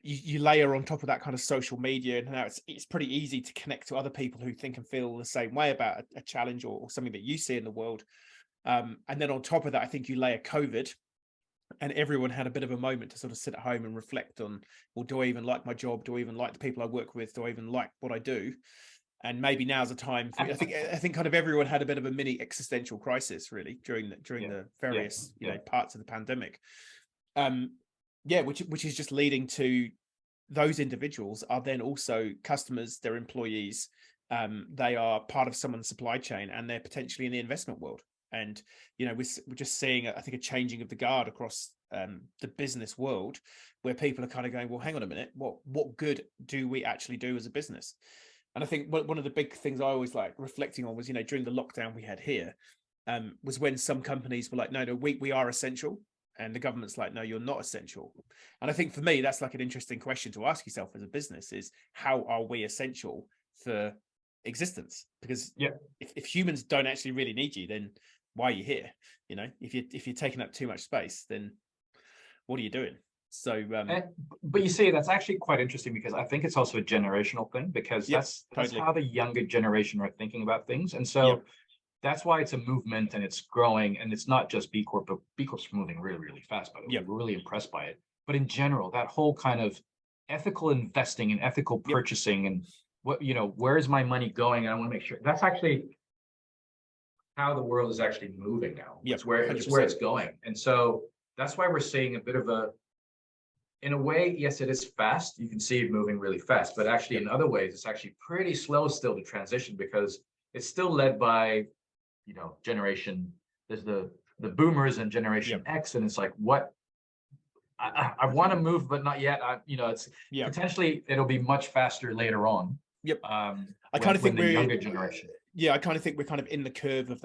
you layer on top of that kind of social media, and now it's pretty easy to connect to other people who think and feel the same way about a challenge or something that you see in the world. And then on top of that, I think you layer COVID, and everyone had a bit of a moment to sort of sit at home and reflect on, well, do I even like my job? Do I even like the people I work with? Do I even like what I do? And maybe now's the time for, I think kind of everyone had a bit of a mini existential crisis really during the various parts of the pandemic. Which is just leading to those individuals are then also customers, they're employees, they are part of someone's supply chain, and they're potentially in the investment world. And we're just seeing, I think, a changing of the guard across the business world, where people are kind of going, well, hang on a minute, what good do we actually do as a business? And I think one of the big things I always like reflecting on was, during the lockdown we had here, was when some companies were like, no, we are essential. And the government's like, no, you're not essential. And I think for me, that's like an interesting question to ask yourself as a business is, how are we essential for existence? Because if humans don't actually really need you, then why are you here? If you're taking up too much space, then what are you doing? So but you see, that's actually quite interesting, because I think it's also a generational thing, because that's how the younger generation are thinking about things. And so that's why it's a movement, and it's growing, and it's not just B Corp, but B Corp's moving really, really fast, by the way. We're really impressed by it. But in general, that whole kind of ethical investing and ethical purchasing, and what, where is my money going? And I want to make sure that's actually how the world is actually moving now. It's where it's going. And so that's why we're seeing a bit of in a way, yes, it is fast. You can see it moving really fast, but actually in other ways, it's actually pretty slow still to transition, because it's still led by, generation. There's the boomers and generation X, and it's like, what I want to move, but not yet. It's potentially it'll be much faster later on. I kind of think the younger generation. I kind of think we're kind of in the curve of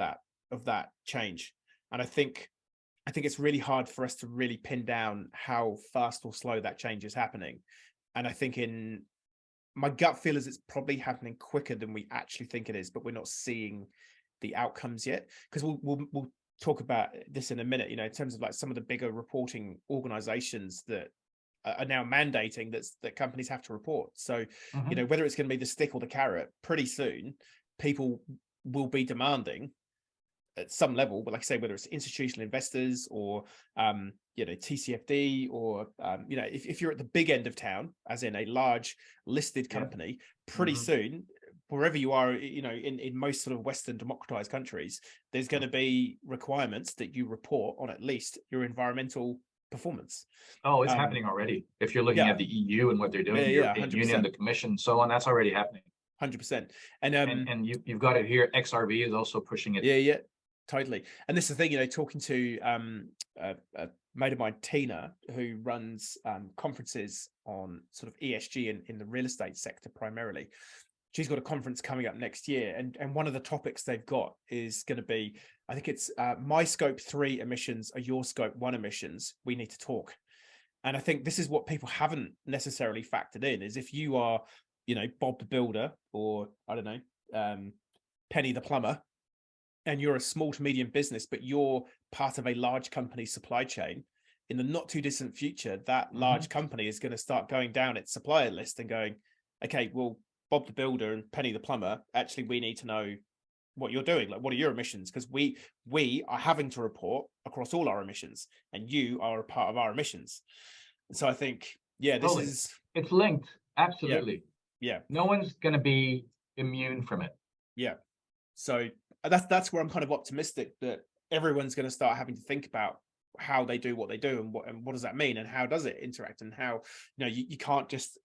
that change, and I think it's really hard for us to really pin down how fast or slow that change is happening. And I think in my gut feel is it's probably happening quicker than we actually think it is, but we're not seeing the outcomes yet. Because we'll talk about this in a minute, in terms of like some of the bigger reporting organizations that are now mandating that companies have to report. So, whether it's going to be the stick or the carrot, pretty soon people will be demanding at some level, but like I say, whether it's institutional investors or TCFD, or if you're at the big end of town, as in a large listed company, pretty soon, wherever you are, in most sort of Western democratized countries, there's going to be requirements that you report on at least your environmental performance. Oh, it's happening already. If you're looking at the EU and what they're doing, the European Union, the Commission, so on, that's already happening. 100%. And you've got it here. XRB is also pushing it. Yeah. Totally. And this is the thing, talking to a mate of mine, Tina, who runs conferences on sort of ESG in the real estate sector primarily. She's got a conference coming up next year, and one of the topics they've got is going to be, I think it's my scope 3 emissions are your scope 1 emissions. We need to talk. And I think this is what people haven't necessarily factored in, is if you are, Bob the builder, or I don't know, Penny the plumber, and you're a small to medium business, but you're part of a large company supply chain, in the not too distant future, that large company is going to start going down its supplier list and going, okay, well, Bob the builder and Penny the plumber, actually, we need to know what you're doing. Like, what are your emissions? Because we are having to report across all our emissions, and you are a part of our emissions. So I think, it's linked. Absolutely. Yeah. No one's going to be immune from it. Yeah. So that's where I'm kind of optimistic that everyone's going to start having to think about how they do what they do, and what does that mean, and how does it interact, and how, you can't just,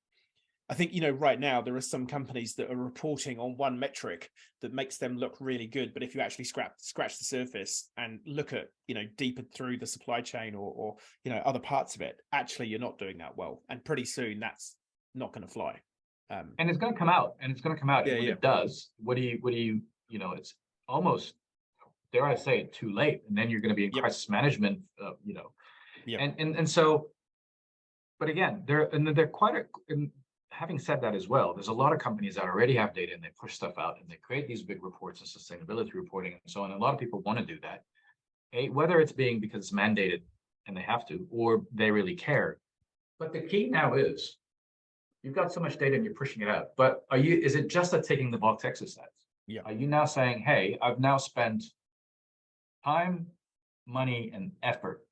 I think, right now there are some companies that are reporting on one metric that makes them look really good. But if you actually scratch the surface and look at, deeper through the supply chain or other parts of it, actually you're not doing that well. And pretty soon that's not going to fly. And it's going to come out, and it's going to come out. Yeah, And when yeah. it does, what do you, it's almost, dare I say it, too late. And then you're going to be in Yep. crisis management, Yep. and so, but again, they're quite and having said that as well, there's a lot of companies that already have data and they push stuff out and they create these big reports and sustainability reporting and so on. And a lot of people want to do that, whether it's being because it's mandated and they have to, or they really care. But the key now is you've got so much data and you're pushing it out. But is it just a ticking the box exercise? Yeah. Are you now saying, hey, I've now spent time, money, and effort,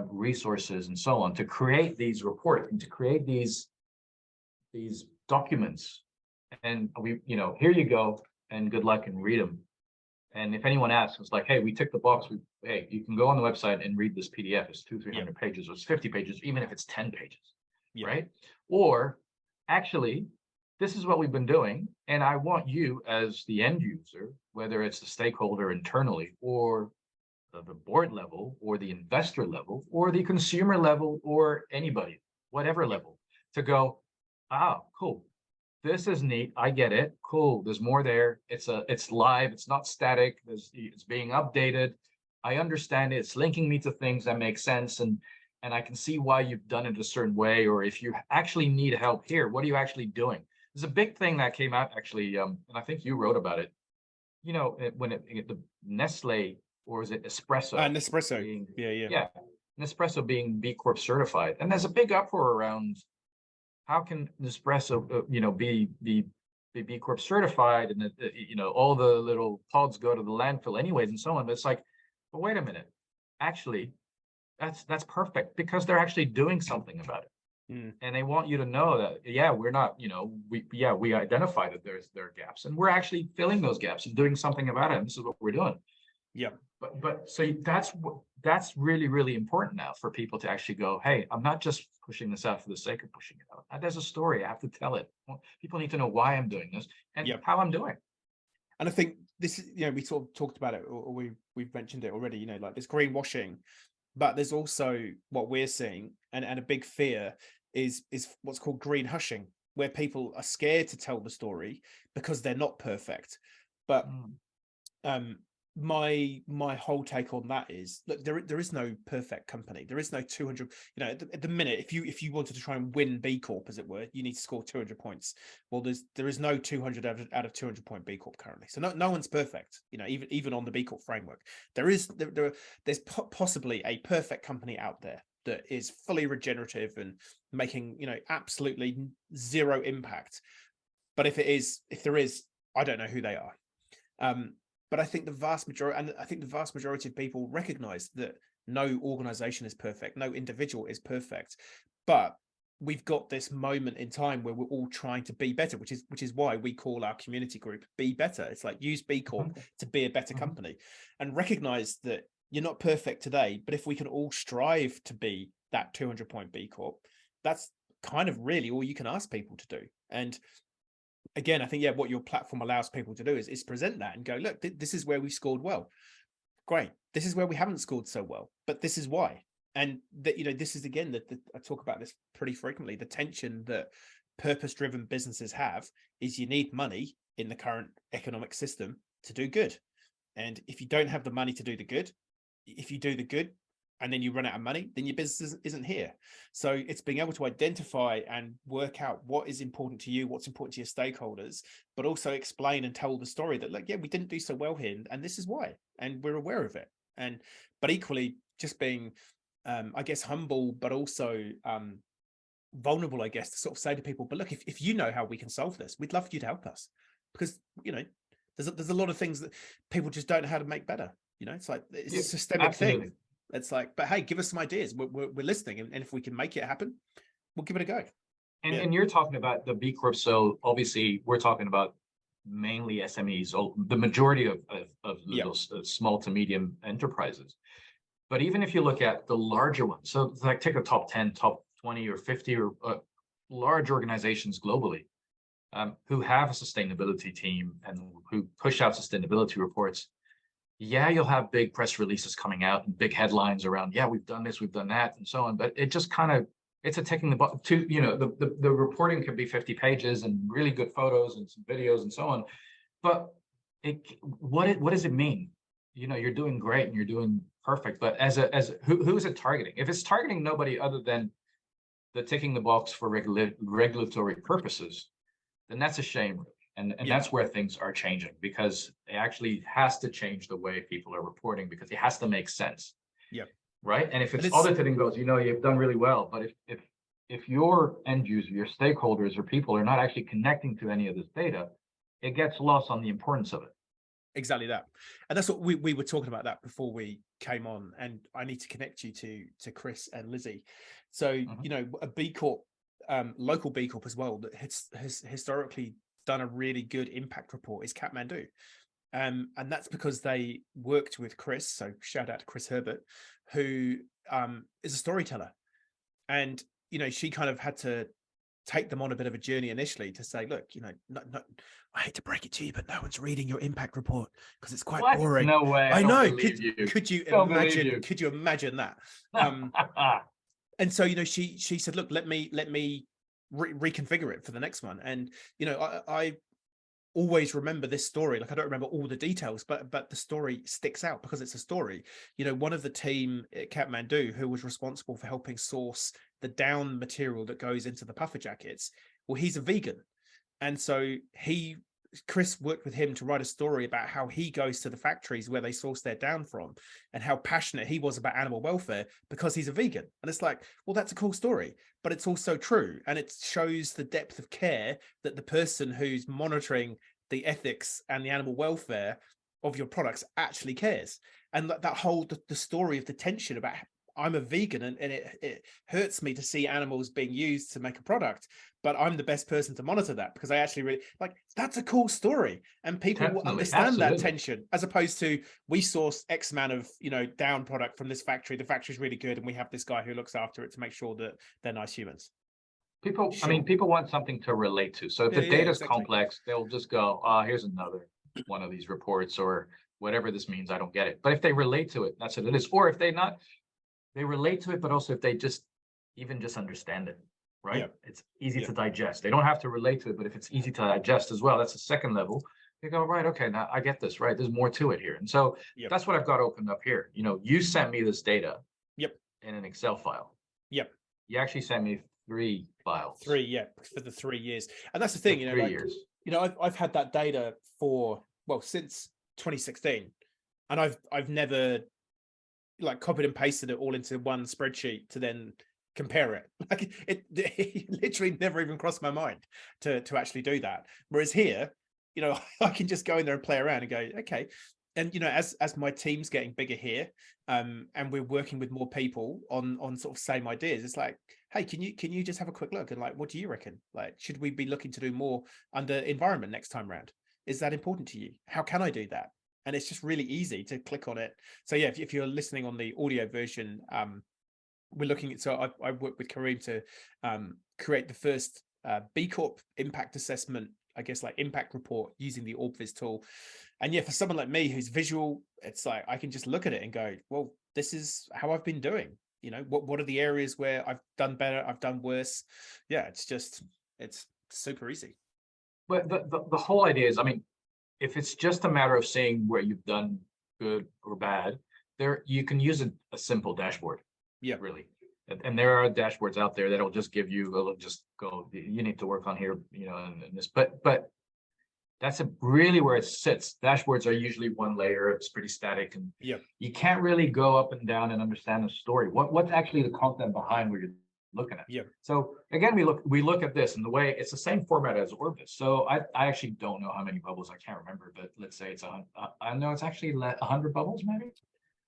resources, and so on to create these reports and to create these documents, and here you go, and good luck, and read them. And if anyone asks, it's like, hey, we tick the box. Hey, you can go on the website and read this PDF. It's 200-300 pages, or it's 50 pages, even if it's 10 pages, right? Or actually, this is what we've been doing, and I want you as the end user, whether it's the stakeholder internally, or the board level, or the investor level, or the consumer level, or anybody, whatever level, to go, cool. This is neat. I get it. Cool. There's more there. It's live. It's not static. It's being updated. I understand it. It's linking me to things that make sense. And I can see why you've done it a certain way. Or if you actually need help here, what are you actually doing? There's a big thing that came out actually, and I think you wrote about it. When the Nestle, or is it Espresso? Nespresso. Yeah. Nespresso being B Corp certified. And there's a big uproar around how can Nespresso, be B Corp certified, and all the little pods go to the landfill anyways, and so on. But it's like, but wait a minute, actually, that's perfect, because they're actually doing something about it, and they want you to know that we're not, we identify that there are gaps, and we're actually filling those gaps and doing something about it. And this is what we're doing. Yeah. But so that's really, really important now for people to actually go, hey, I'm not just pushing this out for the sake of pushing it out. There's a story. I have to tell it. People need to know why I'm doing this and how I'm doing. And I think this is, we sort of talked about it, or we've mentioned it already, like this greenwashing, but there's also what we're seeing, and a big fear is what's called green hushing, where people are scared to tell the story because they're not perfect. But my whole take on that is, look, there is no perfect company. There is no 200, at the minute, if you wanted to try and win B Corp, as it were, you need to score 200 points. Well, there is no 200 out of 200 point B Corp currently. So no one's perfect, even on the B Corp framework. There's possibly a perfect company out there that is fully regenerative and making, absolutely zero impact. But if there is, I don't know who they are. But I think the vast majority of people recognize that no organization is perfect, no individual is perfect. But we've got this moment in time where we're all trying to be better, which is why we call our community group Be Better. It's like, use B Corp to be a better company, and recognize that you're not perfect today, but if we can all strive to be that 200 point B Corp, that's kind of really all you can ask people to do. And again, I think, what your platform allows people to do is present that and go, look, this is where we scored well. Great. This is where we haven't scored so well, but this is why. And that, this is, again, that I talk about this pretty frequently. The tension that purpose-driven businesses have is you need money in the current economic system to do good. And if you don't have the money to do the good, if you do the good and then you run out of money, then your business isn't here. So it's being able to identify and work out what is important to you, what's important to your stakeholders, but also explain and tell the story that, like, we didn't do so well here, and this is why, and we're aware of it. But equally, just being, I guess, humble, but also vulnerable, I guess, to sort of say to people, but look, if you know how we can solve this, we'd love for you to help us, because, there's a lot of things that people just don't know how to make better. It's like, it's a systemic thing. It's like, but hey, give us some ideas. We're listening, and if we can make it happen, we'll give it a go. And you're talking about the B Corp. So obviously, we're talking about mainly SMEs, the majority of Yep. those small to medium enterprises. But even if you look at the larger ones, so like take the top 10, top 20 or 50 or large organizations globally, who have a sustainability team and who push out sustainability reports. Yeah, you'll have big press releases coming out and big headlines around, yeah, we've done this, we've done that, and so on. But it just kind of, it's a ticking the box. To, you know, the reporting could be 50 pages and really good photos and some videos and so on. But what does it mean? You know, you're doing great and you're doing perfect, but who is it targeting? If it's targeting nobody other than the ticking the box for regulatory purposes, then that's a shame. And that's where things are changing, because it actually has to change the way people are reporting, because it has to make sense. Yep. Right. And if it's audited and goes, you know, you've done really well, but if your end user, your stakeholders or people are not actually connecting to any of this data, it gets lost on the importance of it. Exactly that. And that's what we were talking about that before we came on. And I need to connect you to Chris and Lizzie. So, you know, a B Corp, local B Corp as well, that has historically done a really good impact report is Kathmandu. And that's because they worked with Chris. So shout out to Chris Herbert, who is a storyteller. And, you know, she kind of had to take them on a bit of a journey initially to say, look, you know, I hate to break it to you, but no one's reading your impact report because it's quite boring. No way. I know. Could you imagine that? And so, you know, she said, look, let me reconfigure it for the next one. And, you know, I always remember this story. Like, I don't remember all the details, but the story sticks out because it's a story. You know, one of the team at Kathmandu who was responsible for helping source the down material that goes into the puffer jackets, well, he's a vegan. And so Chris worked with him to write a story about how he goes to the factories where they source their down from and how passionate he was about animal welfare because he's a vegan. And it's like, well, that's a cool story, but it's also true. And it shows the depth of care that the person who's monitoring the ethics and the animal welfare of your products actually cares. And that whole, the story of the tension about I'm a vegan and it hurts me to see animals being used to make a product, but I'm the best person to monitor that because I actually really like, that's a cool story. And people will understand that tension, as opposed to we source X amount of, you know, down product from this factory. The factory's really good. And we have this guy who looks after it to make sure that they're nice humans. People, I mean, people want something to relate to. So if the data is complex, they'll just go, here's another one of these reports or whatever this means. I don't get it. But if they relate to it, that's what it is. Or if they relate to it, but also if they just understand it, right? Yeah. It's easy to digest. They don't have to relate to it, but if it's easy to digest as well, that's the second level. You go, right, okay, now I get this, right? There's more to it here. And so that's what I've got opened up here. You know, you sent me this data in an Excel file. Yep. You actually sent me 3 files. 3, for the 3 years. And that's the thing, you know, 3 years. You know, I've had that data since 2016. And I've never like copied and pasted it all into one spreadsheet to then compare it. Like it literally never even crossed my mind to actually do that. Whereas here, you know, I can just go in there and play around and go, okay. And, you know, as my team's getting bigger here, and we're working with more people on sort of same ideas, it's like, hey, can you just have a quick look and like, what do you reckon? Like, should we be looking to do more under environment next time round? Is that important to you? How can I do that? And it's just really easy to click on it. So yeah, if you're listening on the audio version, we're looking at, so I worked with Karim to create the first B Corp impact assessment, I guess, like impact report using the Orbviz tool. And yeah, for someone like me who's visual, it's like, I can just look at it and go, well, this is how I've been doing. You know, what are the areas where I've done better, I've done worse. Yeah, it's super easy. But the whole idea is, I mean, if it's just a matter of seeing where you've done good or bad, you can use a simple dashboard. Yeah, really. And there are dashboards out there that'll just give you, it'll just go, you need to work on here, you know, and this. But that's really where it sits. Dashboards are usually one layer. It's pretty static, and you can't really go up and down and understand the story. What's actually the content behind what you're looking at? So again, we look at this, and the way it's the same format as Orbviz. So I actually don't know how many bubbles, I can't remember, but let's say it's I know it's actually 100 bubbles maybe.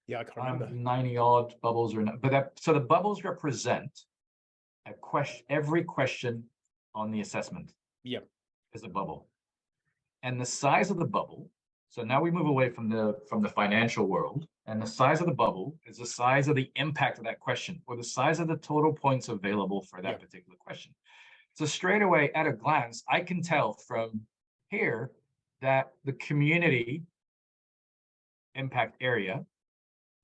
Yeah, I can't remember. 90 odd bubbles or not, but so the bubbles represent a question. Every question on the assessment is a bubble. and the size of the bubble. So now we move away from the financial world, and the size of the bubble is the size of the impact of that question, or the size of the total points available for that particular question. So straight away at a glance, I can tell from here that the community impact area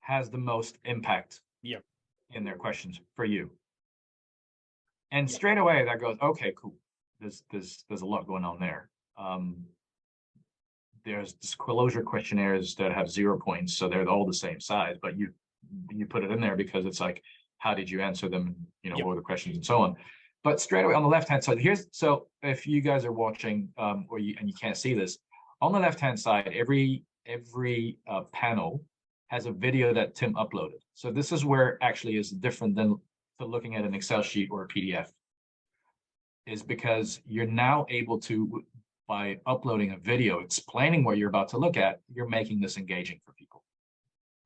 has the most impact in their questions for you. And straight away that goes, okay, cool. There's a lot going on there. There's disclosure questionnaires that have 0 points, so they're all the same size, but you put it in there because it's like, how did you answer them? You know, what were the questions and so on. But straight away on the left-hand side, so if you guys are watching and you can't see this, on the left-hand side, every panel has a video that Tim uploaded. So this is where actually is different than for looking at an Excel sheet or a PDF, is because you're now able to, by uploading a video explaining what you're about to look at, you're making this engaging for people.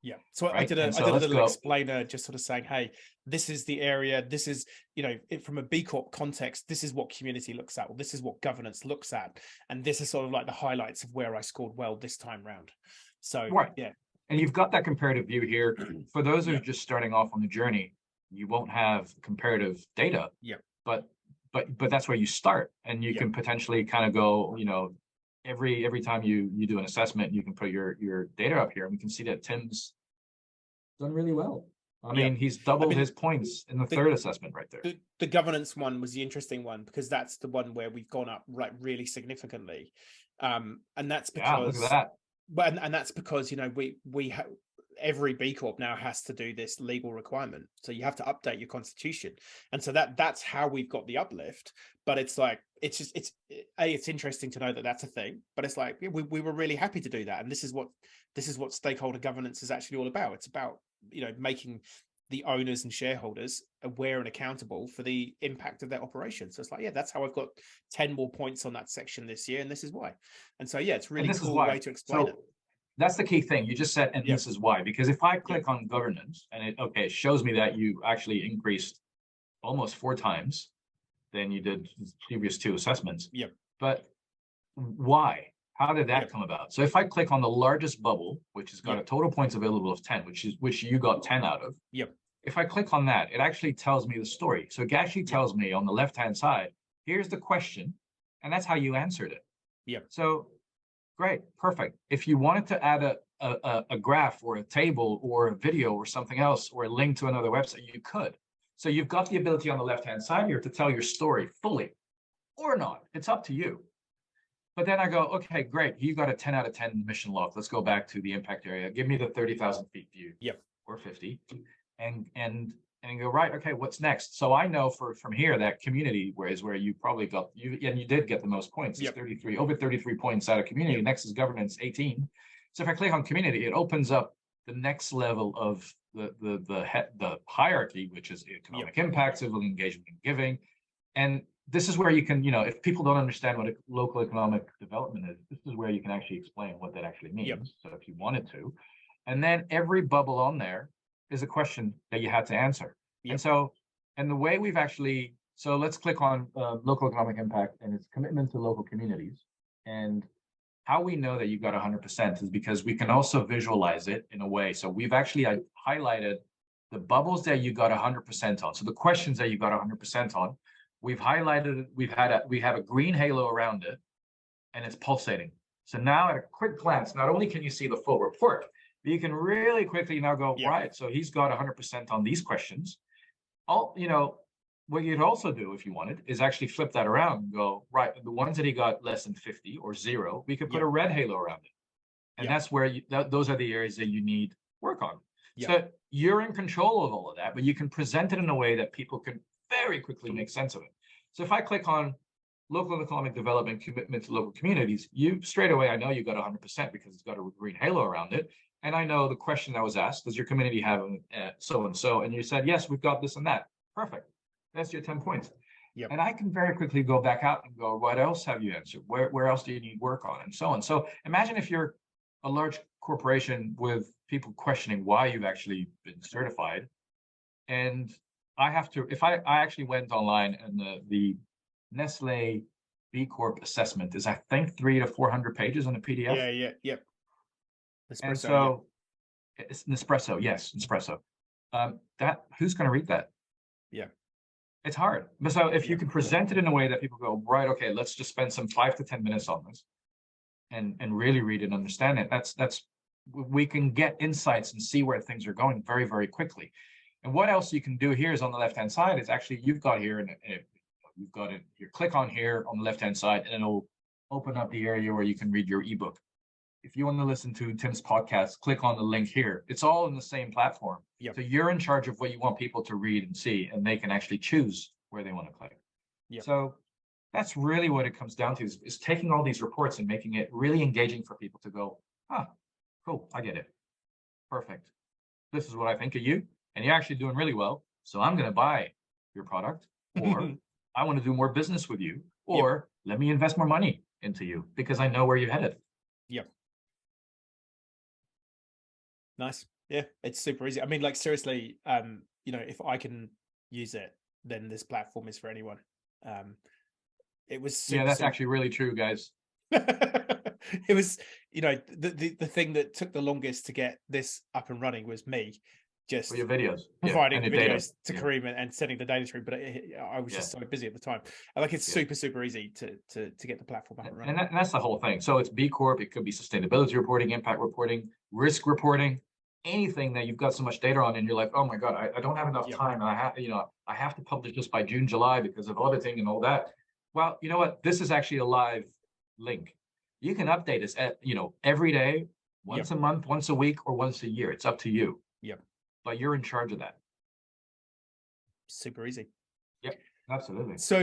Yeah. So right? I did a little explainer, just sort of saying, hey, this is the area, this is, you know, from a B Corp context, this is what community looks at, or this is what governance looks at. And this is sort of like the highlights of where I scored well this time round. So, yeah. And you've got that comparative view here. For those who are just starting off on the journey, you won't have comparative data. But that's where you start, and you can potentially kind of go, you know, every time you do an assessment, you can put your data up here, and we can see that Tim's done really well. I mean, he's doubled his points in the third assessment right there. The governance one was the interesting one, because that's the one where we've gone up really significantly, and that's because look at that. But and that's because, you know, we have, every B Corp now has to do this legal requirement. So you have to update your constitution. And so that's how we've got the uplift. But it's like, it's interesting to know that that's a thing, but it's like, we were really happy to do that. And this is what stakeholder governance is actually all about. It's about, you know, making the owners and shareholders aware and accountable for the impact of their operation. So it's like, that's how I've got 10 more points on that section this year, and this is why. And so, it's really cool way to explain it. That's the key thing. You just said, and this is why, because if I click on governance and it shows me that you actually increased almost 4 times than you did the previous 2 assessments. But why? How did that come about? So if I click on the largest bubble, which has got a total points available of 10, which you got 10 out of. If I click on that, it actually tells me the story. So it actually tells me on the left-hand side, here's the question, and that's how you answered it. So great, perfect. If you wanted to add a graph or a table or a video or something else, or a link to another website, you could. So you've got the ability on the left-hand side here to tell your story fully or not. It's up to you. But then I go, okay, great. You got a 10 out of 10 mission log. Let's go back to the impact area. Give me the 30,000 feet view. Or 50. And you go, right, okay, what's next? So I know from here that community where you probably got, and you did get the most points. It's 33, over 33 points out of community. Next is governance, 18. So if I click on community, it opens up the next level of the hierarchy, which is economic impact, civil engagement and giving. And this is where you can, you know, if people don't understand what local economic development is, this is where you can actually explain what that actually means. So if you wanted to, and then every bubble on there is a question that you had to answer. And so, and the way we've actually, so let's click on local economic impact and its commitment to local communities. And how we know that you got 100% is because we can also visualize it in a way. So we've actually highlighted the bubbles that you got 100% on. So the questions that you got 100% on, we've highlighted it. We have a green halo around it, and it's pulsating. So now at a quick glance, not only can you see the full report, but you can really quickly now go, right, so he's got 100% on these questions. What you'd also do if you wanted is actually flip that around and go, right, the ones that he got less than 50 or 0, we could put a red halo around it. And that's where those are the areas that you need work on. So you're in control of all of that, but you can present it in a way that people can very quickly make sense of it. So if I click on local economic development commitment to local communities, you straight away, I know you got 100% because it's got a green halo around it. And I know the question that was asked, does your community have so-and-so? And you said, yes, we've got this and that. Perfect. That's your 10 points. And I can very quickly go back out and go, what else have you answered? Where else do you need work on? And so on. So imagine if you're a large corporation with people questioning why you've actually been certified. And I have to, if I actually went online and the Nestle B Corp assessment is, I think, 300 to 400 pages on a PDF. Yep. And Espresso, so it's Nespresso. Yes, Nespresso. That who's going to read that? Yeah. It's hard. But so if you Yeah. can present it in a way that people go, right, okay, let's just spend some 5 to 10 minutes on this and really read and understand it. That's we can get insights and see where things are going very, very quickly. And what else you can do here is on the left-hand side is actually you've got here and you've got it. You click on here on the left-hand side, and it'll open up the area where you can read your ebook. If you want to listen to Tim's podcast, click on the link here. It's all in the same platform. Yep. So you're in charge of what you want people to read and see, and they can actually choose where they want to click. Yep. So that's really what it comes down to is taking all these reports and making it really engaging for people to go, cool, I get it. Perfect. This is what I think of you, and you're actually doing really well. So I'm going to buy your product, or I want to do more business with you, or let me invest more money into you because I know where you're headed. Yep. Nice. Yeah, it's super easy. I mean, like seriously, if I can use it, then this platform is for anyone. It was super, that's actually really true, guys. It was, the thing that took the longest to get this up and running was me just your videos, providing the videos to Karim and sending the data through. But I was just so busy at the time. And like it's super easy to get the platform up and running. And that's the whole thing. So it's B Corp. It could be sustainability reporting, impact reporting, risk reporting, anything that you've got so much data on, and you're like, oh my god, I don't have enough time, and I have to publish this by June, July because of auditing and all that. Well, you know what? This is actually a live link. You can update this at every day, once a month, once a week, or once a year. It's up to you. Yep. But you're in charge of that. Super easy. Yep, absolutely. So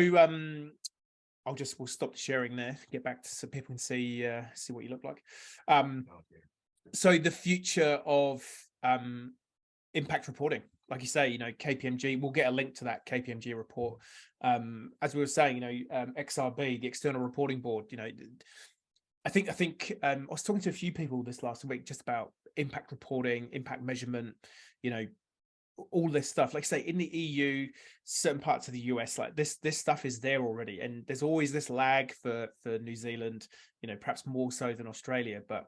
we'll stop the sharing there, get back to so people can see what you look like. So the future of impact reporting, like you say, KPMG, we'll get a link to that KPMG report. As we were saying, XRB, the External Reporting Board, I think I was talking to a few people this last week just about impact reporting, impact measurement, all this stuff. Like say in the EU, certain parts of the US, like this stuff is there already, and there's always this lag for New Zealand, perhaps more so than Australia, but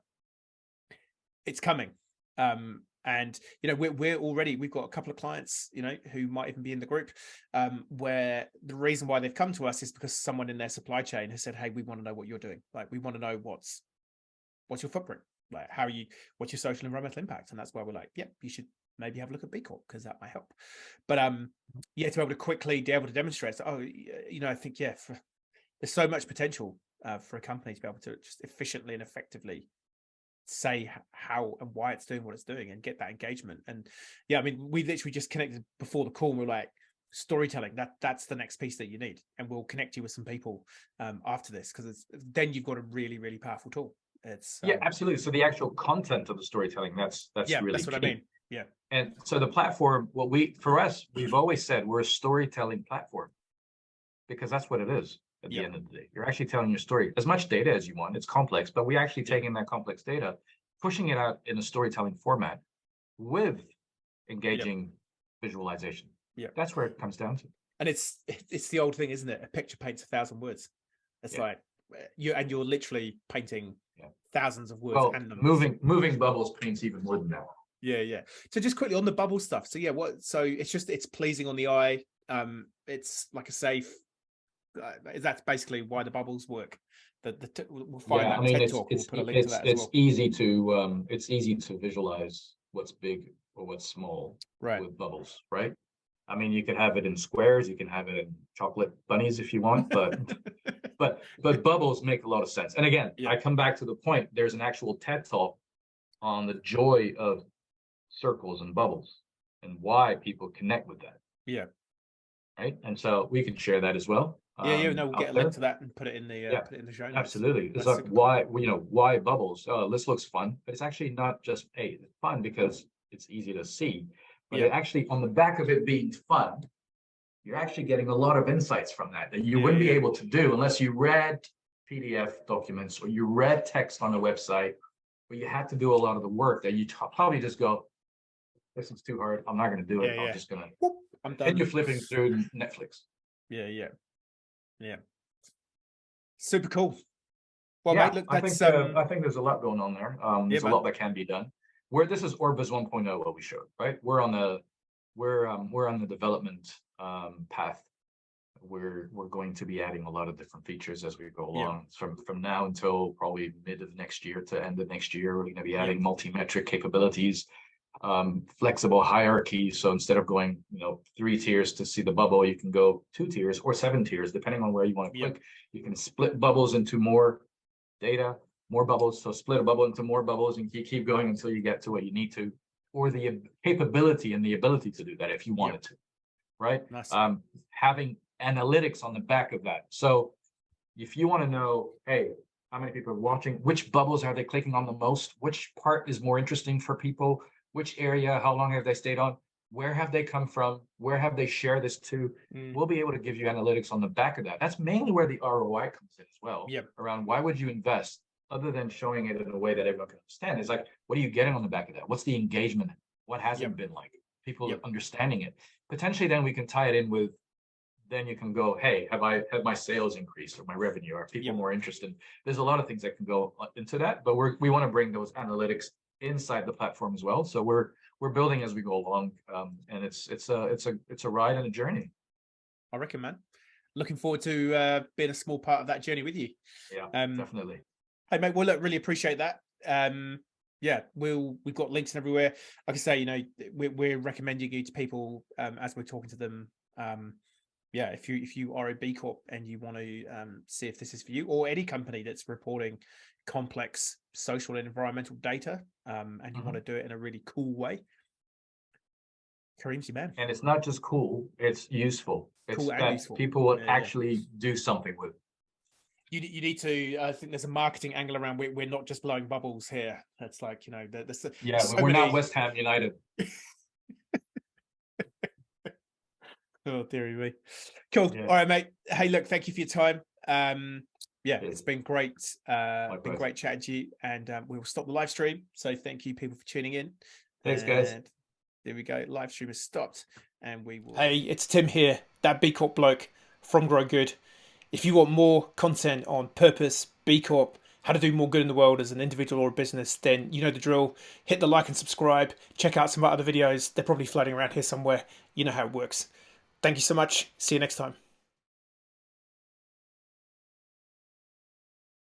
it's coming. And we've got a couple of clients, who might even be in the group, where the reason why they've come to us is because someone in their supply chain has said, hey, we want to know what you're doing. Like, we want to know what's your footprint, like what's your social environmental impact. And that's why we're like, you should maybe have a look at B Corp because that might help. But to be able to quickly be able to demonstrate, I think there's so much potential for a company to be able to just efficiently and effectively say how and why it's doing what it's doing and get that engagement. And we literally just connected before the call and we're like, storytelling, that's the next piece that you need, and we'll connect you with some people after this, because then you've got a really, really powerful tool. It's absolutely. So the actual content of the storytelling, that's really that's what key. I mean. Yeah. And so the platform, we've always said we're a storytelling platform, because that's what it is. At the end of the day, you're actually telling your story. As much data as you want, it's complex, but we're actually taking that complex data, pushing it out in a storytelling format with engaging visualization. That's where it comes down to. And it's the old thing, isn't it? A picture paints 1,000 words. It's like you're literally painting thousands of words. Well, and moving bubbles paints even more than that. Yeah. So just quickly on the bubble stuff. So so it's pleasing on the eye. It's like a safe. That's basically why the bubbles work. We'll find that TED talk. We'll put a link to that as well. It's easy to visualize what's big or what's small with bubbles, right? I mean, you can have it in squares, you can have it in chocolate bunnies if you want, but bubbles make a lot of sense. And again, I come back to the point. There's an actual TED talk on the joy of circles and bubbles and why people connect with that. Yeah. Right. And so we can share that as well. We'll get a link to that and put it in the show notes. Absolutely. It's like why bubbles? Oh, this looks fun, but it's actually not just it's fun because it's easy to see, but it actually, on the back of it being fun, you're actually getting a lot of insights from that you wouldn't be able to do unless you read PDF documents or you read text on a website, but you had to do a lot of the work that you probably just go, this is too hard, I'm not going to do it. I'm just going to, I'm done. And you're flipping through Netflix. Yeah. Super cool. Well, Yeah, mate, look, I that's think there's a lot going on there. yeah, There's a man. lot that can be done. Where this is Orbviz 1.0, what we showed, right? We're on the development path. We're going to be adding a lot of different features as we go Yeah, along. From now until probably mid of next year to end of next year, we're going to be yeah, adding multi-metric capabilities, flexible hierarchy. So instead of going, 3 tiers to see the bubble, you can go 2 tiers or 7 tiers, depending on where you want to yeah, click. You can split bubbles into more data, more bubbles. So split a bubble into more bubbles and keep going until you get to what you need to, or the capability and the ability to do that if you yeah. wanted to, right? Nice. Having analytics on the back of that. So if you want to know, hey, how many people are watching, which bubbles are they clicking on the most, which part is more interesting for people, which area, how long have they stayed on, where have they come from, where have they shared this to, Mm, we'll be able to give you analytics on the back of that. That's mainly where the ROI comes in as well, yeah, around why would you invest, other than showing it in a way that everyone can understand. Is like, what are you getting on the back of that? What's the engagement? What has yeah, it been like? People yeah, understanding it. Potentially then we can tie it in with, then you can go, hey, have my sales increased or my revenue? Are yeah. people more interested? There's a lot of things that can go into that, but we want to bring those analytics inside the platform as well. So we're building as we go along, and it's a ride and a journey. I reckon, man. Looking forward to being a small part of that journey with you. Yeah, Um, definitely. hey, mate. Well, look, really appreciate that. Yeah, we've got links everywhere. Like I say, we're recommending you to people as we're talking to them. Yeah, if you are a B Corp and you want to see if this is for you, or any company that's reporting complex social and environmental data, and you want to do it in a really cool way, Karim's your man. And it's not just cool, it's useful. It's Cool and that useful. people will Yeah. actually do something with. You need to. I think there's a marketing angle around. We're not just blowing bubbles here. That's like there's Yeah, so we're not many. West Ham United. Oh, dearie me. Cool. Yeah. All right, mate. Hey, look, thank you for your time. Yeah, Yeah. it's been great. Been Likewise. great chatting to you, and we will stop the live stream. So thank you, people, for tuning in. Thanks, guys. And there we go. Live stream is stopped, and we will. Hey, it's Tim here, that B Corp bloke from Grow Good. If you want more content on purpose, B Corp, how to do more good in the world as an individual or a business, then you know the drill. Hit the like and subscribe. Check out some of our other videos. They're probably floating around here somewhere. You know how it works. Thank you so much. See you next time.